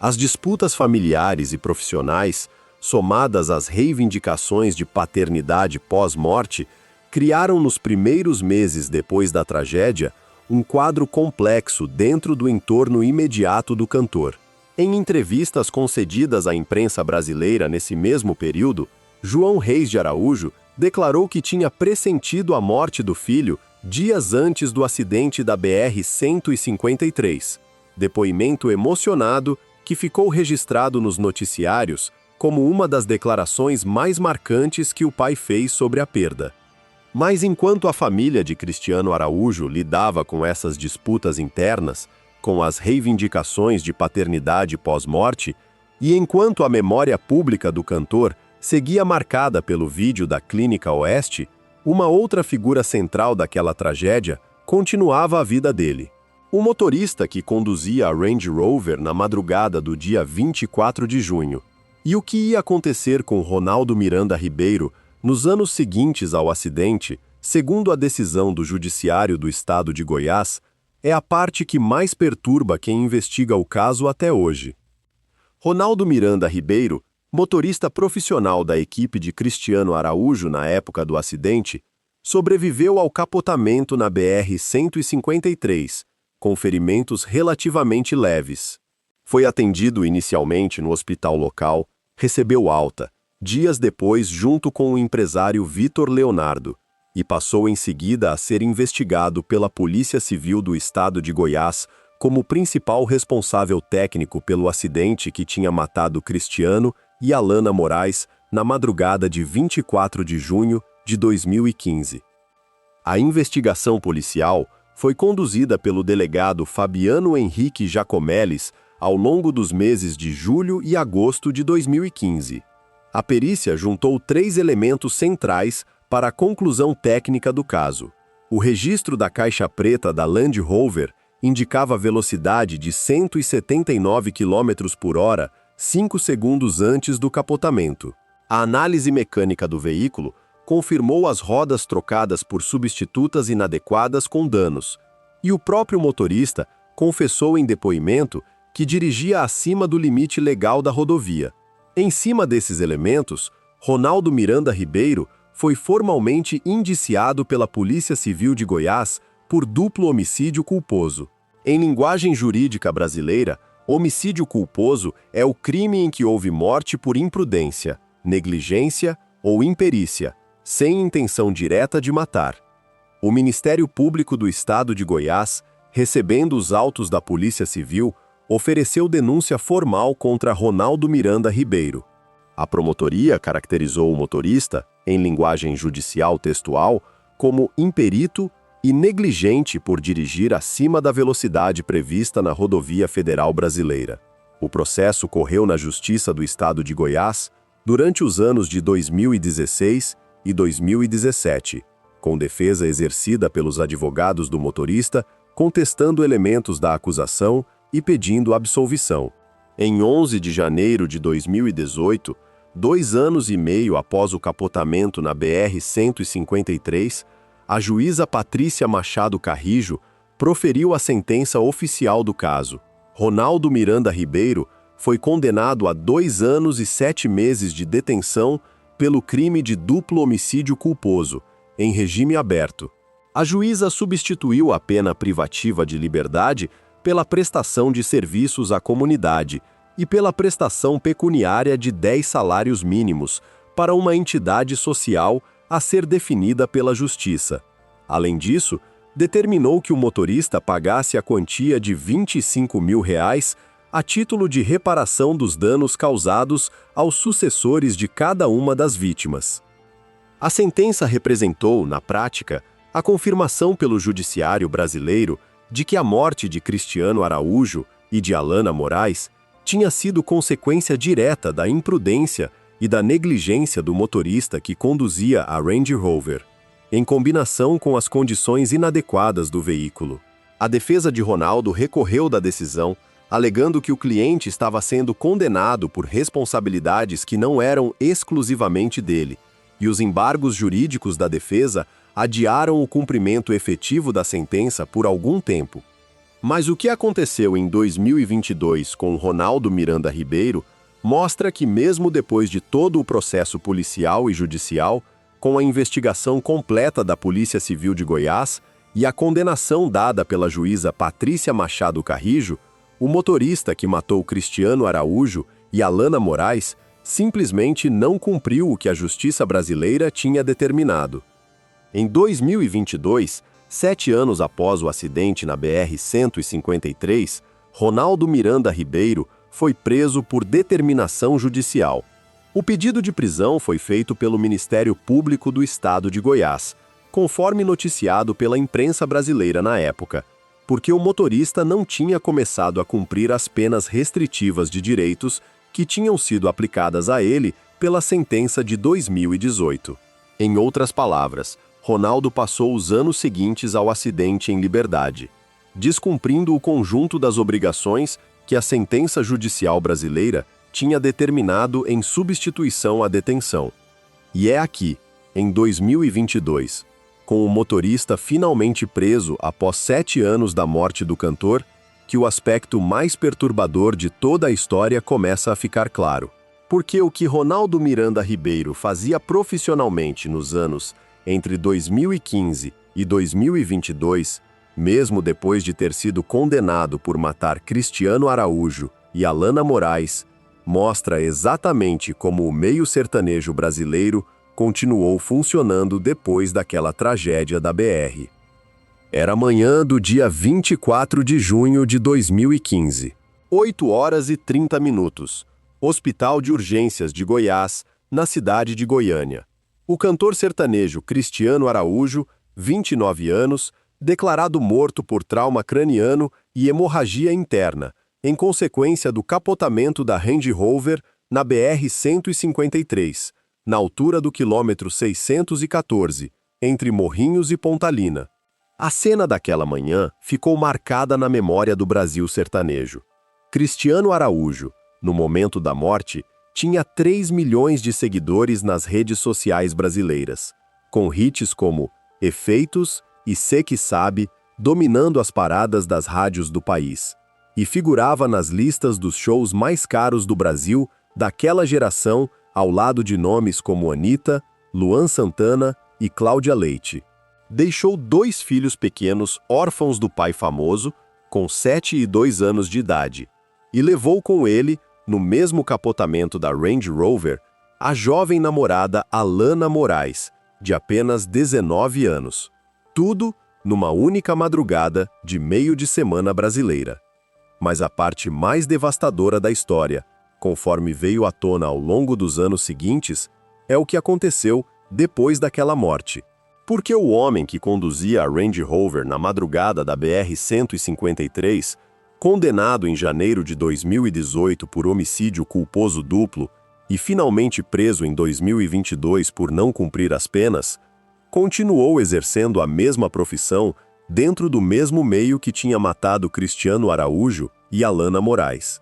As disputas familiares e profissionais, somadas às reivindicações de paternidade pós-morte, criaram nos primeiros meses depois da tragédia um quadro complexo dentro do entorno imediato do cantor. Em entrevistas concedidas à imprensa brasileira nesse mesmo período, João Reis de Araújo declarou que tinha pressentido a morte do filho dias antes do acidente da BR-153, depoimento emocionado que ficou registrado nos noticiários como uma das declarações mais marcantes que o pai fez sobre a perda. Mas enquanto a família de Cristiano Araújo lidava com essas disputas internas, com as reivindicações de paternidade pós-morte, e enquanto a memória pública do cantor seguia marcada pelo vídeo da Clínica Oeste, uma outra figura central daquela tragédia continuava a vida dele. O motorista que conduzia a Range Rover na madrugada do dia 24 de junho. E o que ia acontecer com Ronaldo Miranda Ribeiro nos anos seguintes ao acidente, segundo a decisão do Judiciário do Estado de Goiás, é a parte que mais perturba quem investiga o caso até hoje. Ronaldo Miranda Ribeiro, motorista profissional da equipe de Cristiano Araújo na época do acidente, sobreviveu ao capotamento na BR-153, com ferimentos relativamente leves. Foi atendido inicialmente no hospital local, recebeu alta, dias depois junto com o empresário Vitor Leonardo, e passou em seguida a ser investigado pela Polícia Civil do Estado de Goiás como principal responsável técnico pelo acidente que tinha matado Cristiano e Alana Moraes na madrugada de 24 de junho de 2015. A investigação policial foi conduzida pelo delegado Fabiano Henrique Jacomeles ao longo dos meses de julho e agosto de 2015. A perícia juntou 3 elementos centrais para a conclusão técnica do caso. O registro da caixa preta da Land Rover indicava velocidade de 179 km por hora 5 segundos antes do capotamento. A análise mecânica do veículo confirmou as rodas trocadas por substitutas inadequadas com danos, e o próprio motorista confessou em depoimento que dirigia acima do limite legal da rodovia. Em cima desses elementos, Ronaldo Miranda Ribeiro foi formalmente indiciado pela Polícia Civil de Goiás por duplo homicídio culposo. Em linguagem jurídica brasileira, homicídio culposo é o crime em que houve morte por imprudência, negligência ou imperícia, sem intenção direta de matar. O Ministério Público do Estado de Goiás, recebendo os autos da Polícia Civil, ofereceu denúncia formal contra Ronaldo Miranda Ribeiro. A promotoria caracterizou o motorista, em linguagem judicial textual, como imperito e negligente por dirigir acima da velocidade prevista na rodovia federal brasileira. O processo correu na Justiça do Estado de Goiás durante os anos de 2016 e 2017, com defesa exercida pelos advogados do motorista, contestando elementos da acusação e pedindo absolvição. Em 11 de janeiro de 2018, 2 anos e meio após o capotamento na BR-153, a juíza Patrícia Machado Carrijo proferiu a sentença oficial do caso. Ronaldo Miranda Ribeiro foi condenado a 2 anos e 7 meses de detenção pelo crime de duplo homicídio culposo, em regime aberto. A juíza substituiu a pena privativa de liberdade pela prestação de serviços à comunidade e pela prestação pecuniária de 10 salários mínimos para uma entidade social a ser definida pela Justiça. Além disso, determinou que o motorista pagasse a quantia de R$ 25 mil a título de reparação dos danos causados aos sucessores de cada uma das vítimas. A sentença representou, na prática, a confirmação pelo Judiciário brasileiro de que a morte de Cristiano Araújo e de Alana Moraes tinha sido consequência direta da imprudência e da negligência do motorista que conduzia a Range Rover, em combinação com as condições inadequadas do veículo. A defesa de Ronaldo recorreu da decisão, alegando que o cliente estava sendo condenado por responsabilidades que não eram exclusivamente dele, e os embargos jurídicos da defesa adiaram o cumprimento efetivo da sentença por algum tempo. Mas o que aconteceu em 2022 com Ronaldo Miranda Ribeiro mostra que, mesmo depois de todo o processo policial e judicial, com a investigação completa da Polícia Civil de Goiás e a condenação dada pela juíza Patrícia Machado Carrijo, o motorista que matou Cristiano Araújo e Alana Moraes simplesmente não cumpriu o que a justiça brasileira tinha determinado. Em 2022, 7 anos após o acidente na BR-153, Ronaldo Miranda Ribeiro foi preso por determinação judicial. O pedido de prisão foi feito pelo Ministério Público do Estado de Goiás, conforme noticiado pela imprensa brasileira na época, porque o motorista não tinha começado a cumprir as penas restritivas de direitos que tinham sido aplicadas a ele pela sentença de 2018. Em outras palavras, Ronaldo passou os anos seguintes ao acidente em liberdade, descumprindo o conjunto das obrigações que a sentença judicial brasileira tinha determinado em substituição à detenção. E é aqui, em 2022, com o motorista finalmente preso após 7 anos da morte do cantor, que o aspecto mais perturbador de toda a história começa a ficar claro. Porque o que Ronaldo Miranda Ribeiro fazia profissionalmente nos anos entre 2015 e 2022, mesmo depois de ter sido condenado por matar Cristiano Araújo e Alana Moraes, mostra exatamente como o meio sertanejo brasileiro continuou funcionando depois daquela tragédia da BR. Era manhã do dia 24 de junho de 2015, 8h30, Hospital de Urgências de Goiás, na cidade de Goiânia. O cantor sertanejo Cristiano Araújo, 29 anos, declarado morto por trauma craniano e hemorragia interna, em consequência do capotamento da Range Rover na BR-153, na altura do quilômetro 614, entre Morrinhos e Pontalina. A cena daquela manhã ficou marcada na memória do Brasil sertanejo. Cristiano Araújo, no momento da morte, tinha 3 milhões de seguidores nas redes sociais brasileiras, com hits como Efeitos e Cê Que Sabe dominando as paradas das rádios do país, e figurava nas listas dos shows mais caros do Brasil daquela geração, ao lado de nomes como Anitta, Luan Santana e Cláudia Leite. Deixou 2 filhos pequenos órfãos do pai famoso, com 7 e 2 anos de idade, e levou com ele, no mesmo capotamento da Range Rover, a jovem namorada Alana Moraes, de apenas 19 anos. Tudo numa única madrugada de meio de semana brasileira. Mas a parte mais devastadora da história, conforme veio à tona ao longo dos anos seguintes, é o que aconteceu depois daquela morte. Porque o homem que conduzia a Range Rover na madrugada da BR-153, condenado em janeiro de 2018 por homicídio culposo duplo e finalmente preso em 2022 por não cumprir as penas, continuou exercendo a mesma profissão dentro do mesmo meio que tinha matado Cristiano Araújo e Alana Moraes.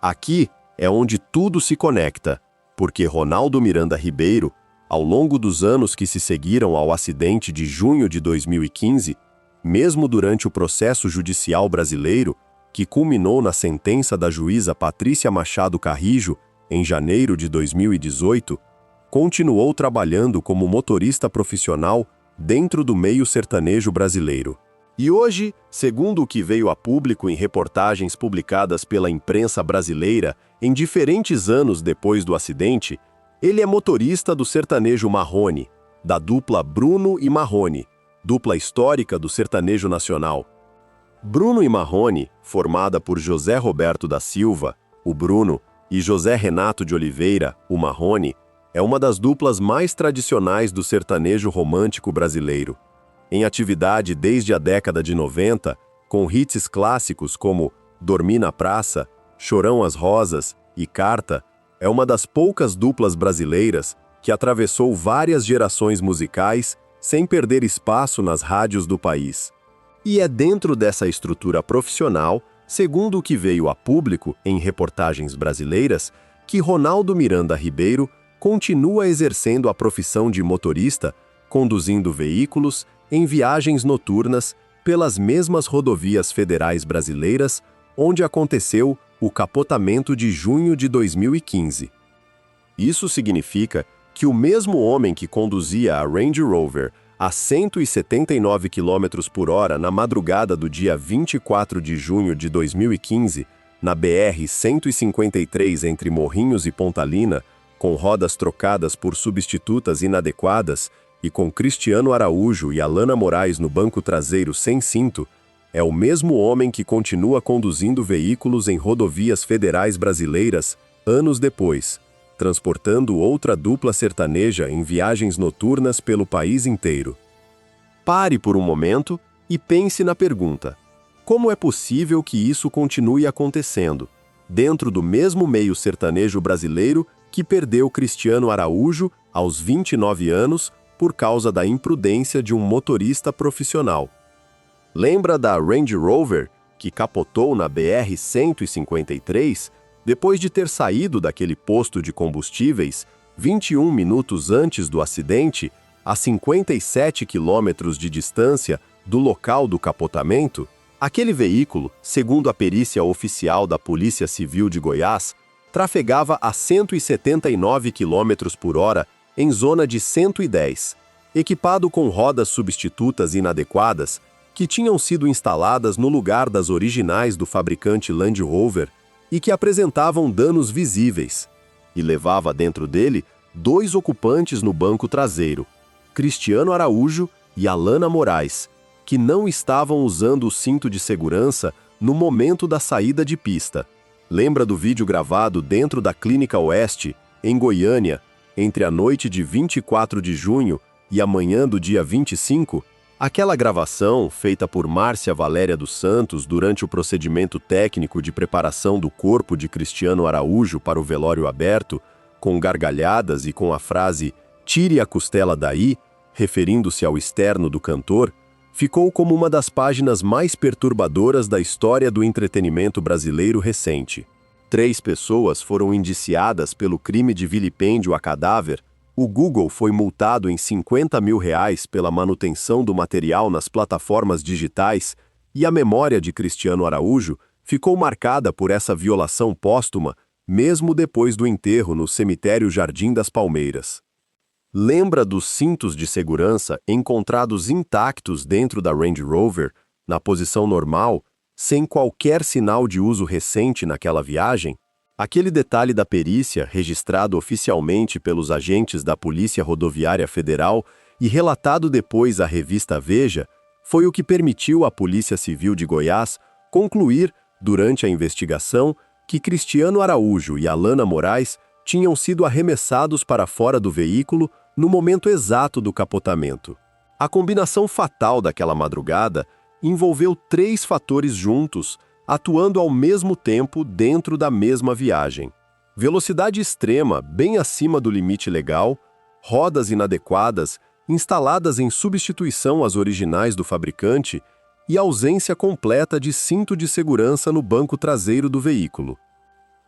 Aqui é onde tudo se conecta, porque Ronaldo Miranda Ribeiro, ao longo dos anos que se seguiram ao acidente de junho de 2015, mesmo durante o processo judicial brasileiro, que culminou na sentença da juíza Patrícia Machado Carrijo, em janeiro de 2018, continuou trabalhando como motorista profissional dentro do meio sertanejo brasileiro. E hoje, segundo o que veio a público em reportagens publicadas pela imprensa brasileira em diferentes anos depois do acidente, ele é motorista do sertanejo Marrone, da dupla Bruno e Marrone, dupla histórica do sertanejo nacional. Bruno e Marrone, formada por José Roberto da Silva, o Bruno, e José Renato de Oliveira, o Marrone, é uma das duplas mais tradicionais do sertanejo romântico brasileiro. Em atividade desde a década de 90, com hits clássicos como Dormi na Praça, Chorão às Rosas e Carta, é uma das poucas duplas brasileiras que atravessou várias gerações musicais sem perder espaço nas rádios do país. E é dentro dessa estrutura profissional, segundo o que veio a público em reportagens brasileiras, que Ronaldo Miranda Ribeiro continua exercendo a profissão de motorista, conduzindo veículos em viagens noturnas pelas mesmas rodovias federais brasileiras onde aconteceu o capotamento de junho de 2015. Isso significa que o mesmo homem que conduzia a Range Rover a 179 km por hora na madrugada do dia 24 de junho de 2015, na BR-153 entre Morrinhos e Pontalina, com rodas trocadas por substitutas inadequadas e com Cristiano Araújo e Alana Moraes no banco traseiro sem cinto, é o mesmo homem que continua conduzindo veículos em rodovias federais brasileiras anos depois, transportando outra dupla sertaneja em viagens noturnas pelo país inteiro. Pare por um momento e pense na pergunta: como é possível que isso continue acontecendo, dentro do mesmo meio sertanejo brasileiro que perdeu Cristiano Araújo aos 29 anos por causa da imprudência de um motorista profissional? Lembra da Range Rover, que capotou na BR-153 depois de ter saído daquele posto de combustíveis 21 minutos antes do acidente, a 57 quilômetros de distância do local do capotamento? Aquele veículo, segundo a perícia oficial da Polícia Civil de Goiás, trafegava a 179 km por hora em zona de 110, equipado com rodas substitutas inadequadas que tinham sido instaladas no lugar das originais do fabricante Land Rover e que apresentavam danos visíveis, e levava dentro dele 2 ocupantes no banco traseiro, Cristiano Araújo e Alana Moraes, que não estavam usando o cinto de segurança no momento da saída de pista. Lembra do vídeo gravado dentro da Clínica Oeste, em Goiânia, entre a noite de 24 de junho e a manhã do dia 25? Aquela gravação, feita por Márcia Valéria dos Santos durante o procedimento técnico de preparação do corpo de Cristiano Araújo para o velório aberto, com gargalhadas e com a frase "tire a costela daí", referindo-se ao externo do cantor, ficou como uma das páginas mais perturbadoras da história do entretenimento brasileiro recente. 3 pessoas foram indiciadas pelo crime de vilipêndio a cadáver. O Google foi multado em R$50 mil pela manutenção do material nas plataformas digitais e a memória de Cristiano Araújo ficou marcada por essa violação póstuma, mesmo depois do enterro no cemitério Jardim das Palmeiras. Lembra dos cintos de segurança encontrados intactos dentro da Range Rover, na posição normal, sem qualquer sinal de uso recente naquela viagem? Aquele detalhe da perícia, registrado oficialmente pelos agentes da Polícia Rodoviária Federal e relatado depois à revista Veja, foi o que permitiu à Polícia Civil de Goiás concluir, durante a investigação, que Cristiano Araújo e Alana Moraes tinham sido arremessados para fora do veículo no momento exato do capotamento. A combinação fatal daquela madrugada envolveu 3 fatores juntos, atuando ao mesmo tempo dentro da mesma viagem: velocidade extrema bem acima do limite legal, rodas inadequadas instaladas em substituição às originais do fabricante e ausência completa de cinto de segurança no banco traseiro do veículo.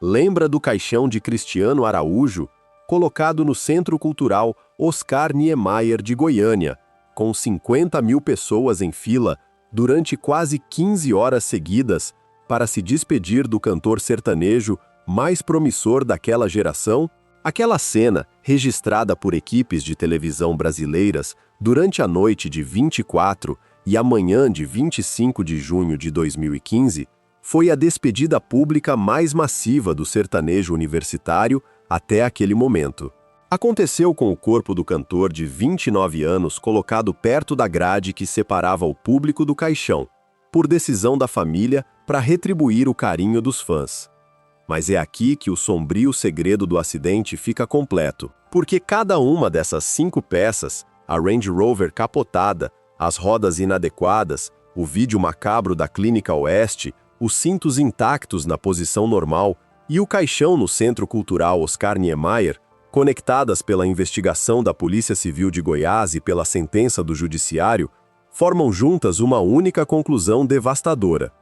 Lembra do caixão de Cristiano Araújo, colocado no Centro Cultural Oscar Niemeyer de Goiânia, com 50 mil pessoas em fila durante quase 15 horas seguidas para se despedir do cantor sertanejo mais promissor daquela geração? Aquela cena, registrada por equipes de televisão brasileiras durante a noite de 24 e a manhã de 25 de junho de 2015, foi a despedida pública mais massiva do sertanejo universitário até aquele momento. Aconteceu com o corpo do cantor de 29 anos colocado perto da grade que separava o público do caixão, por decisão da família para retribuir o carinho dos fãs. Mas é aqui que o sombrio segredo do acidente fica completo, porque cada uma dessas 5 peças, a Range Rover capotada, as rodas inadequadas, o vídeo macabro da Clínica Oeste, os cintos intactos na posição normal e o caixão no Centro Cultural Oscar Niemeyer, conectadas pela investigação da Polícia Civil de Goiás e pela sentença do Judiciário, formam juntas uma única conclusão devastadora.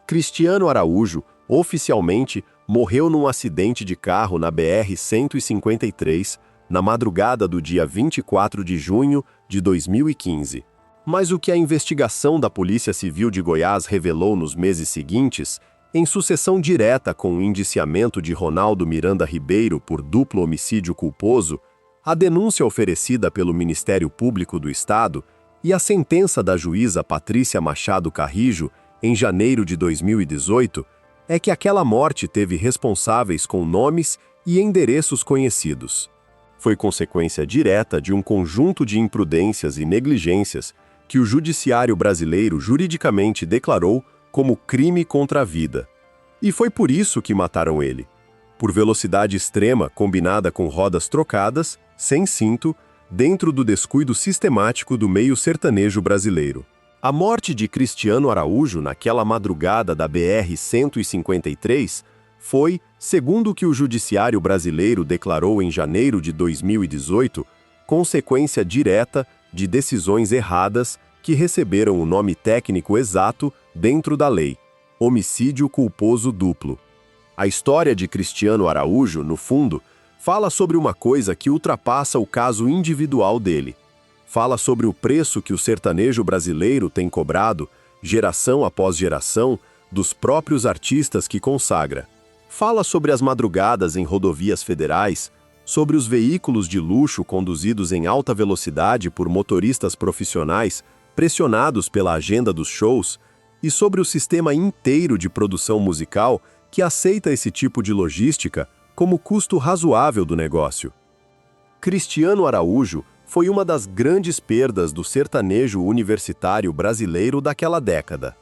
Cristiano Araújo, oficialmente, morreu num acidente de carro na BR-153, na madrugada do dia 24 de junho de 2015. Mas o que a investigação da Polícia Civil de Goiás revelou nos meses seguintes, em sucessão direta com o indiciamento de Ronaldo Miranda Ribeiro por duplo homicídio culposo, a denúncia oferecida pelo Ministério Público do Estado e a sentença da juíza Patrícia Machado Carrijo, em janeiro de 2018, é que aquela morte teve responsáveis com nomes e endereços conhecidos. Foi consequência direta de um conjunto de imprudências e negligências que o judiciário brasileiro juridicamente declarou como crime contra a vida. E foi por isso que mataram ele. Por velocidade extrema combinada com rodas trocadas, sem cinto, dentro do descuido sistemático do meio sertanejo brasileiro. A morte de Cristiano Araújo naquela madrugada da BR-153 foi, segundo o que o judiciário brasileiro declarou em janeiro de 2018, consequência direta de decisões erradas que receberam o nome técnico exato dentro da lei: homicídio culposo duplo. A história de Cristiano Araújo, no fundo, fala sobre uma coisa que ultrapassa o caso individual dele. Fala sobre o preço que o sertanejo brasileiro tem cobrado, geração após geração, dos próprios artistas que consagra. Fala sobre as madrugadas em rodovias federais, sobre os veículos de luxo conduzidos em alta velocidade por motoristas profissionais, pressionados pela agenda dos shows, e sobre o sistema inteiro de produção musical que aceita esse tipo de logística como custo razoável do negócio. Cristiano Araújo foi uma das grandes perdas do sertanejo universitário brasileiro daquela década.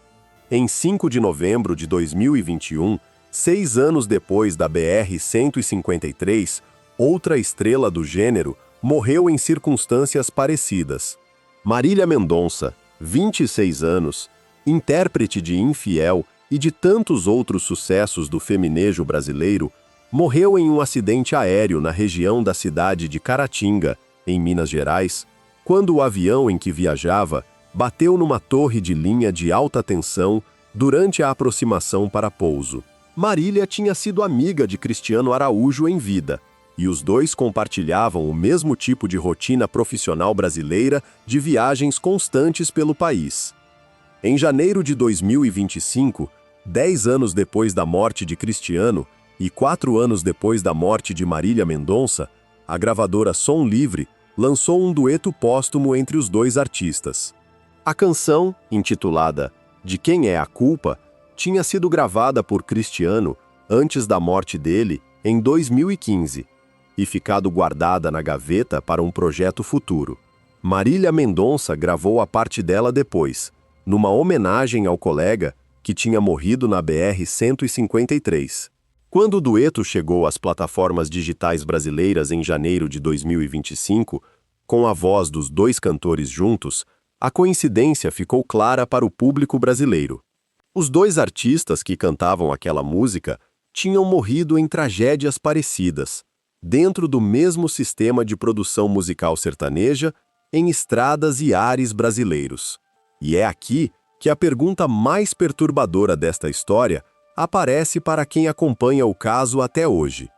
Em 5 de novembro de 2021, 6 anos depois da BR-153, outra estrela do gênero morreu em circunstâncias parecidas. Marília Mendonça, 26 anos, intérprete de Infiel e de tantos outros sucessos do feminejo brasileiro, morreu em um acidente aéreo na região da cidade de Caratinga, em Minas Gerais, quando o avião em que viajava bateu numa torre de linha de alta tensão durante a aproximação para pouso. Marília tinha sido amiga de Cristiano Araújo em vida, e os dois compartilhavam o mesmo tipo de rotina profissional brasileira de viagens constantes pelo país. Em janeiro de 2025, 10 anos depois da morte de Cristiano e 4 anos depois da morte de Marília Mendonça, a gravadora Som Livre lançou um dueto póstumo entre os dois artistas. A canção, intitulada De Quem é a Culpa, tinha sido gravada por Cristiano antes da morte dele, em 2015, e ficado guardada na gaveta para um projeto futuro. Marília Mendonça gravou a parte dela depois, numa homenagem ao colega que tinha morrido na BR-153. Quando o dueto chegou às plataformas digitais brasileiras em janeiro de 2025, com a voz dos dois cantores juntos, a coincidência ficou clara para o público brasileiro. Os dois artistas que cantavam aquela música tinham morrido em tragédias parecidas, dentro do mesmo sistema de produção musical sertaneja, em estradas e ares brasileiros. E é aqui que a pergunta mais perturbadora desta história aparece para quem acompanha o caso até hoje.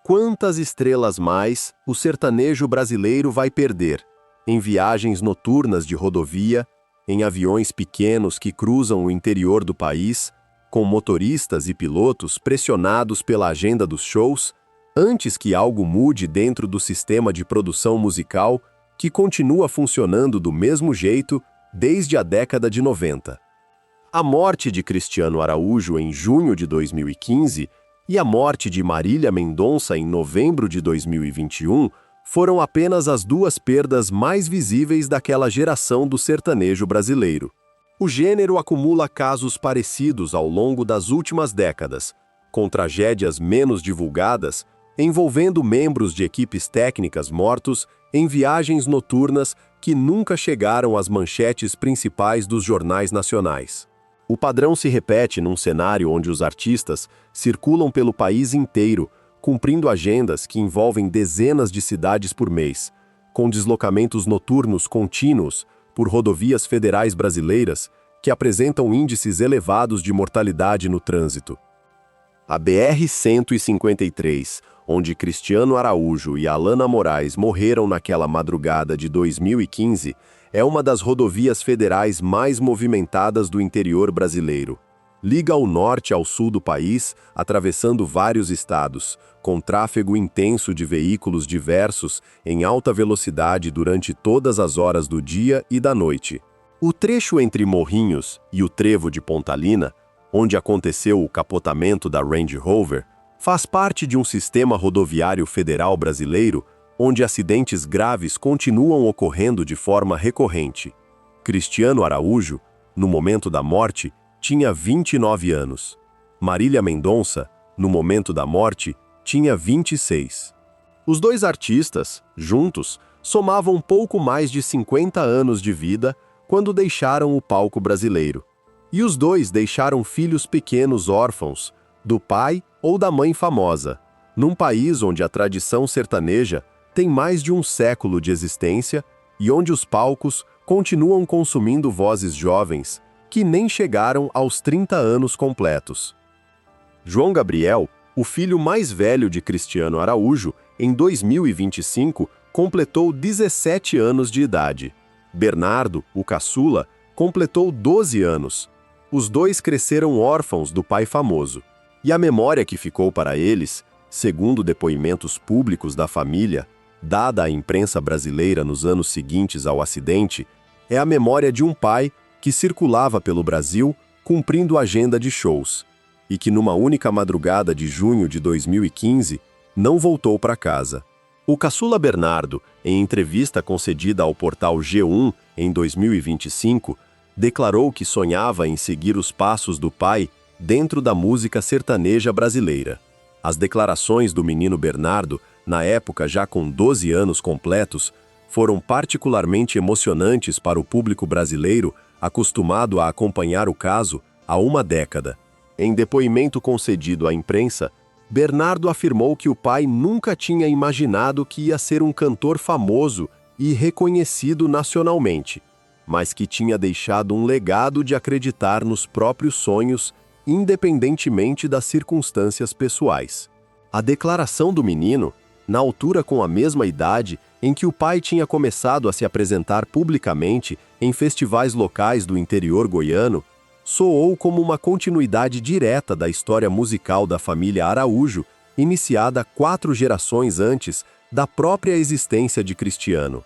Quantas estrelas mais o sertanejo brasileiro vai perder em viagens noturnas de rodovia, em aviões pequenos que cruzam o interior do país, com motoristas e pilotos pressionados pela agenda dos shows, antes que algo mude dentro do sistema de produção musical que continua funcionando do mesmo jeito desde a década de 90. A morte de Cristiano Araújo em junho de 2015 e a morte de Marília Mendonça em novembro de 2021 foram apenas as duas perdas mais visíveis daquela geração do sertanejo brasileiro. O gênero acumula casos parecidos ao longo das últimas décadas, com tragédias menos divulgadas, envolvendo membros de equipes técnicas mortos em viagens noturnas que nunca chegaram às manchetes principais dos jornais nacionais. O padrão se repete num cenário onde os artistas circulam pelo país inteiro, cumprindo agendas que envolvem dezenas de cidades por mês, com deslocamentos noturnos contínuos por rodovias federais brasileiras que apresentam índices elevados de mortalidade no trânsito. A BR-153, onde Cristiano Araújo e Alana Moraes morreram naquela madrugada de 2015, é uma das rodovias federais mais movimentadas do interior brasileiro. Liga ao norte ao sul do país, atravessando vários estados, com tráfego intenso de veículos diversos em alta velocidade durante todas as horas do dia e da noite. O trecho entre Morrinhos e o trevo de Pontalina, onde aconteceu o capotamento da Range Rover, faz parte de um sistema rodoviário federal brasileiro onde acidentes graves continuam ocorrendo de forma recorrente. Cristiano Araújo, no momento da morte, tinha 29 anos. Marília Mendonça, no momento da morte, tinha 26. Os dois artistas, juntos, somavam pouco mais de 50 anos de vida quando deixaram o palco brasileiro. E os dois deixaram filhos pequenos órfãos, do pai ou da mãe famosa, num país onde a tradição sertaneja tem mais de um século de existência e onde os palcos continuam consumindo vozes jovens que nem chegaram aos 30 anos completos. João Gabriel, o filho mais velho de Cristiano Araújo, em 2025, completou 17 anos de idade. Bernardo, o caçula, completou 12 anos. Os dois cresceram órfãos do pai famoso. E a memória que ficou para eles, segundo depoimentos públicos da família, dada à imprensa brasileira nos anos seguintes ao acidente, é a memória de um pai que circulava pelo Brasil cumprindo agenda de shows, e que numa única madrugada de junho de 2015 não voltou para casa. O caçula Bernardo, em entrevista concedida ao portal G1 em 2025, declarou que sonhava em seguir os passos do pai dentro da música sertaneja brasileira. As declarações do menino Bernardo, na época já com 12 anos completos, foram particularmente emocionantes para o público brasileiro acostumado a acompanhar o caso há uma década. Em depoimento concedido à imprensa, Bernardo afirmou que o pai nunca tinha imaginado que ia ser um cantor famoso e reconhecido nacionalmente, mas que tinha deixado um legado de acreditar nos próprios sonhos, independentemente das circunstâncias pessoais. A declaração do menino, na altura com a mesma idade em que o pai tinha começado a se apresentar publicamente em festivais locais do interior goiano, soou como uma continuidade direta da história musical da família Araújo, iniciada 4 gerações antes da própria existência de Cristiano.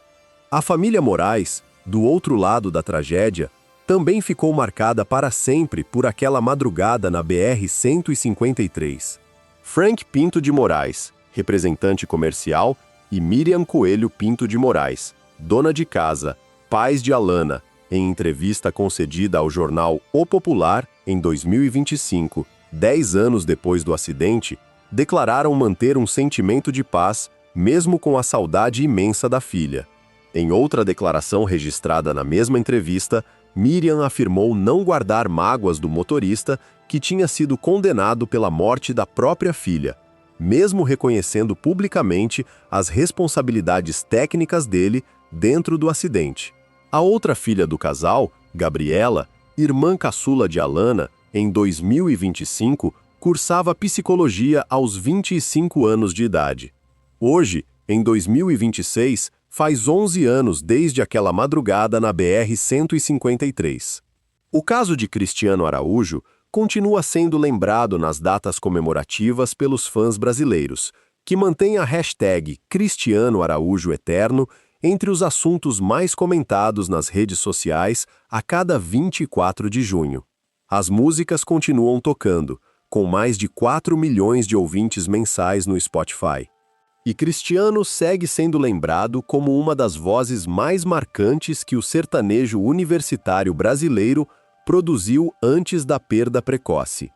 A família Moraes, do outro lado da tragédia, também ficou marcada para sempre por aquela madrugada na BR-153. Frank Pinto de Moraes, representante comercial, e Miriam Coelho Pinto de Moraes, dona de casa, pais de Alana, em entrevista concedida ao jornal O Popular em 2025, 10 anos depois do acidente, declararam manter um sentimento de paz, mesmo com a saudade imensa da filha. Em outra declaração registrada na mesma entrevista, Miriam afirmou não guardar mágoas do motorista que tinha sido condenado pela morte da própria filha, mesmo reconhecendo publicamente as responsabilidades técnicas dele dentro do acidente. A outra filha do casal, Gabriela, irmã caçula de Alana, em 2025, cursava psicologia aos 25 anos de idade. Hoje, em 2026, faz 11 anos desde aquela madrugada na BR-153. O caso de Cristiano Araújo continua sendo lembrado nas datas comemorativas pelos fãs brasileiros, que mantém a hashtag Cristiano Araújo Eterno entre os assuntos mais comentados nas redes sociais a cada 24 de junho. As músicas continuam tocando, com mais de 4 milhões de ouvintes mensais no Spotify. E Cristiano segue sendo lembrado como uma das vozes mais marcantes que o sertanejo universitário brasileiro produziu antes da perda precoce.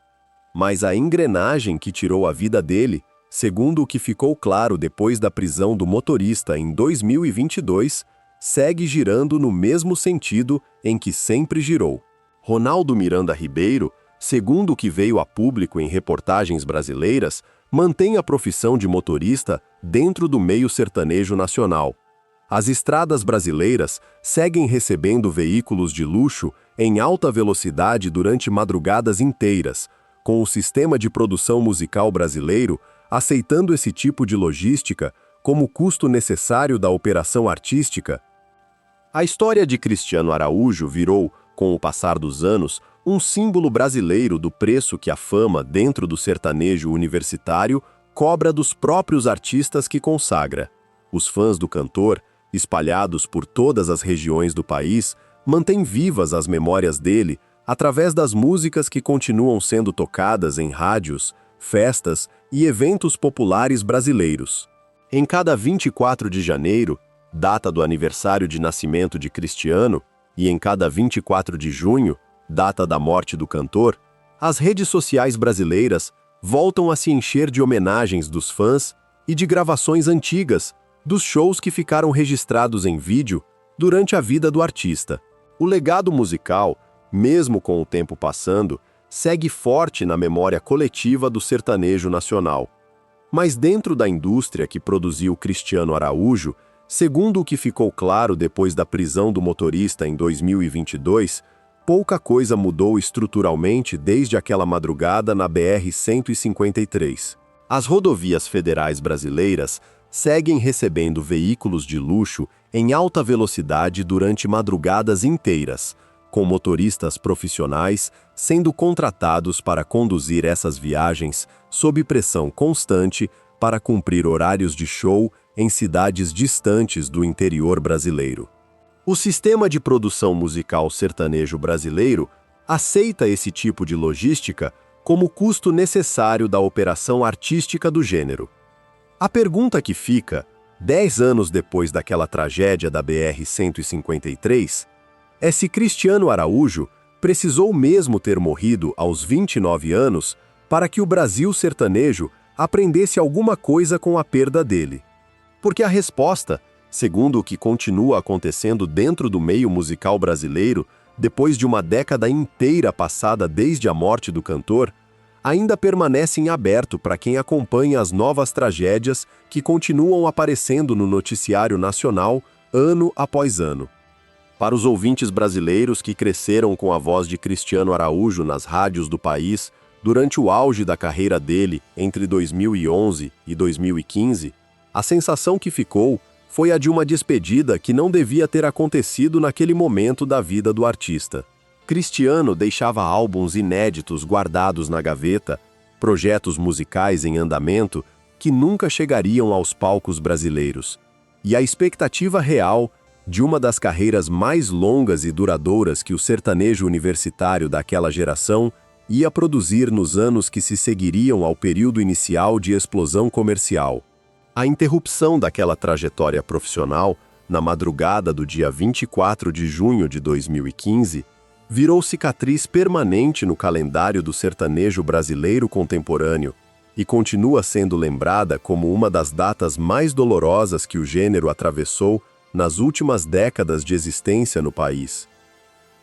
Mas a engrenagem que tirou a vida dele, segundo o que ficou claro depois da prisão do motorista em 2022, segue girando no mesmo sentido em que sempre girou. Ronaldo Miranda Ribeiro, segundo o que veio a público em reportagens brasileiras, mantém a profissão de motorista dentro do meio sertanejo nacional. As estradas brasileiras seguem recebendo veículos de luxo em alta velocidade durante madrugadas inteiras, com o sistema de produção musical brasileiro aceitando esse tipo de logística como custo necessário da operação artística. A história de Cristiano Araújo virou, com o passar dos anos, um símbolo brasileiro do preço que a fama dentro do sertanejo universitário cobra dos próprios artistas que consagra. Os fãs do cantor, espalhados por todas as regiões do país, mantêm vivas as memórias dele através das músicas que continuam sendo tocadas em rádios, festas e eventos populares brasileiros. Em cada 24 de janeiro, data do aniversário de nascimento de Cristiano, e em cada 24 de junho, data da morte do cantor, as redes sociais brasileiras voltam a se encher de homenagens dos fãs e de gravações antigas dos shows que ficaram registrados em vídeo durante a vida do artista. O legado musical, mesmo com o tempo passando, segue forte na memória coletiva do sertanejo nacional. Mas dentro da indústria que produziu Cristiano Araújo, segundo o que ficou claro depois da prisão do motorista em 2022, pouca coisa mudou estruturalmente desde aquela madrugada na BR-153. As rodovias federais brasileiras seguem recebendo veículos de luxo em alta velocidade durante madrugadas inteiras, com motoristas profissionais sendo contratados para conduzir essas viagens sob pressão constante para cumprir horários de show em cidades distantes do interior brasileiro. O sistema de produção musical sertanejo brasileiro aceita esse tipo de logística como custo necessário da operação artística do gênero. A pergunta que fica, 10 anos depois daquela tragédia da BR-153, é se Cristiano Araújo precisou mesmo ter morrido aos 29 anos para que o Brasil sertanejo aprendesse alguma coisa com a perda dele. Porque a resposta, segundo o que continua acontecendo dentro do meio musical brasileiro, depois de uma década inteira passada desde a morte do cantor, ainda permanece em aberto para quem acompanha as novas tragédias que continuam aparecendo no noticiário nacional ano após ano. Para os ouvintes brasileiros que cresceram com a voz de Cristiano Araújo nas rádios do país durante o auge da carreira dele entre 2011 e 2015, a sensação que ficou foi a de uma despedida que não devia ter acontecido naquele momento da vida do artista. Cristiano deixava álbuns inéditos guardados na gaveta, projetos musicais em andamento que nunca chegariam aos palcos brasileiros. E a expectativa real de uma das carreiras mais longas e duradouras que o sertanejo universitário daquela geração ia produzir nos anos que se seguiriam ao período inicial de explosão comercial. A interrupção daquela trajetória profissional, na madrugada do dia 24 de junho de 2015, virou cicatriz permanente no calendário do sertanejo brasileiro contemporâneo e continua sendo lembrada como uma das datas mais dolorosas que o gênero atravessou nas últimas décadas de existência no país.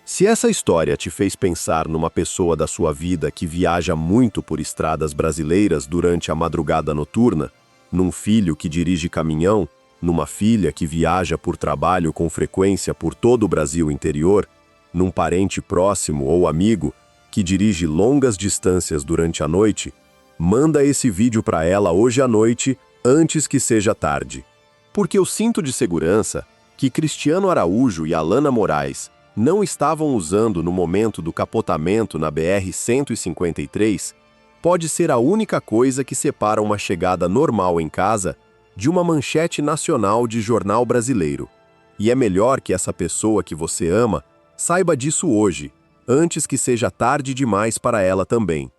Se essa história te fez pensar numa pessoa da sua vida que viaja muito por estradas brasileiras durante a madrugada noturna, num filho que dirige caminhão, numa filha que viaja por trabalho com frequência por todo o Brasil interior, num parente próximo ou amigo que dirige longas distâncias durante a noite, manda esse vídeo para ela hoje à noite, antes que seja tarde. Porque o cinto de segurança que Cristiano Araújo e Alana Moraes não estavam usando no momento do capotamento na BR-153 pode ser a única coisa que separa uma chegada normal em casa de uma manchete nacional de jornal brasileiro. E é melhor que essa pessoa que você ama saiba disso hoje, antes que seja tarde demais para ela também.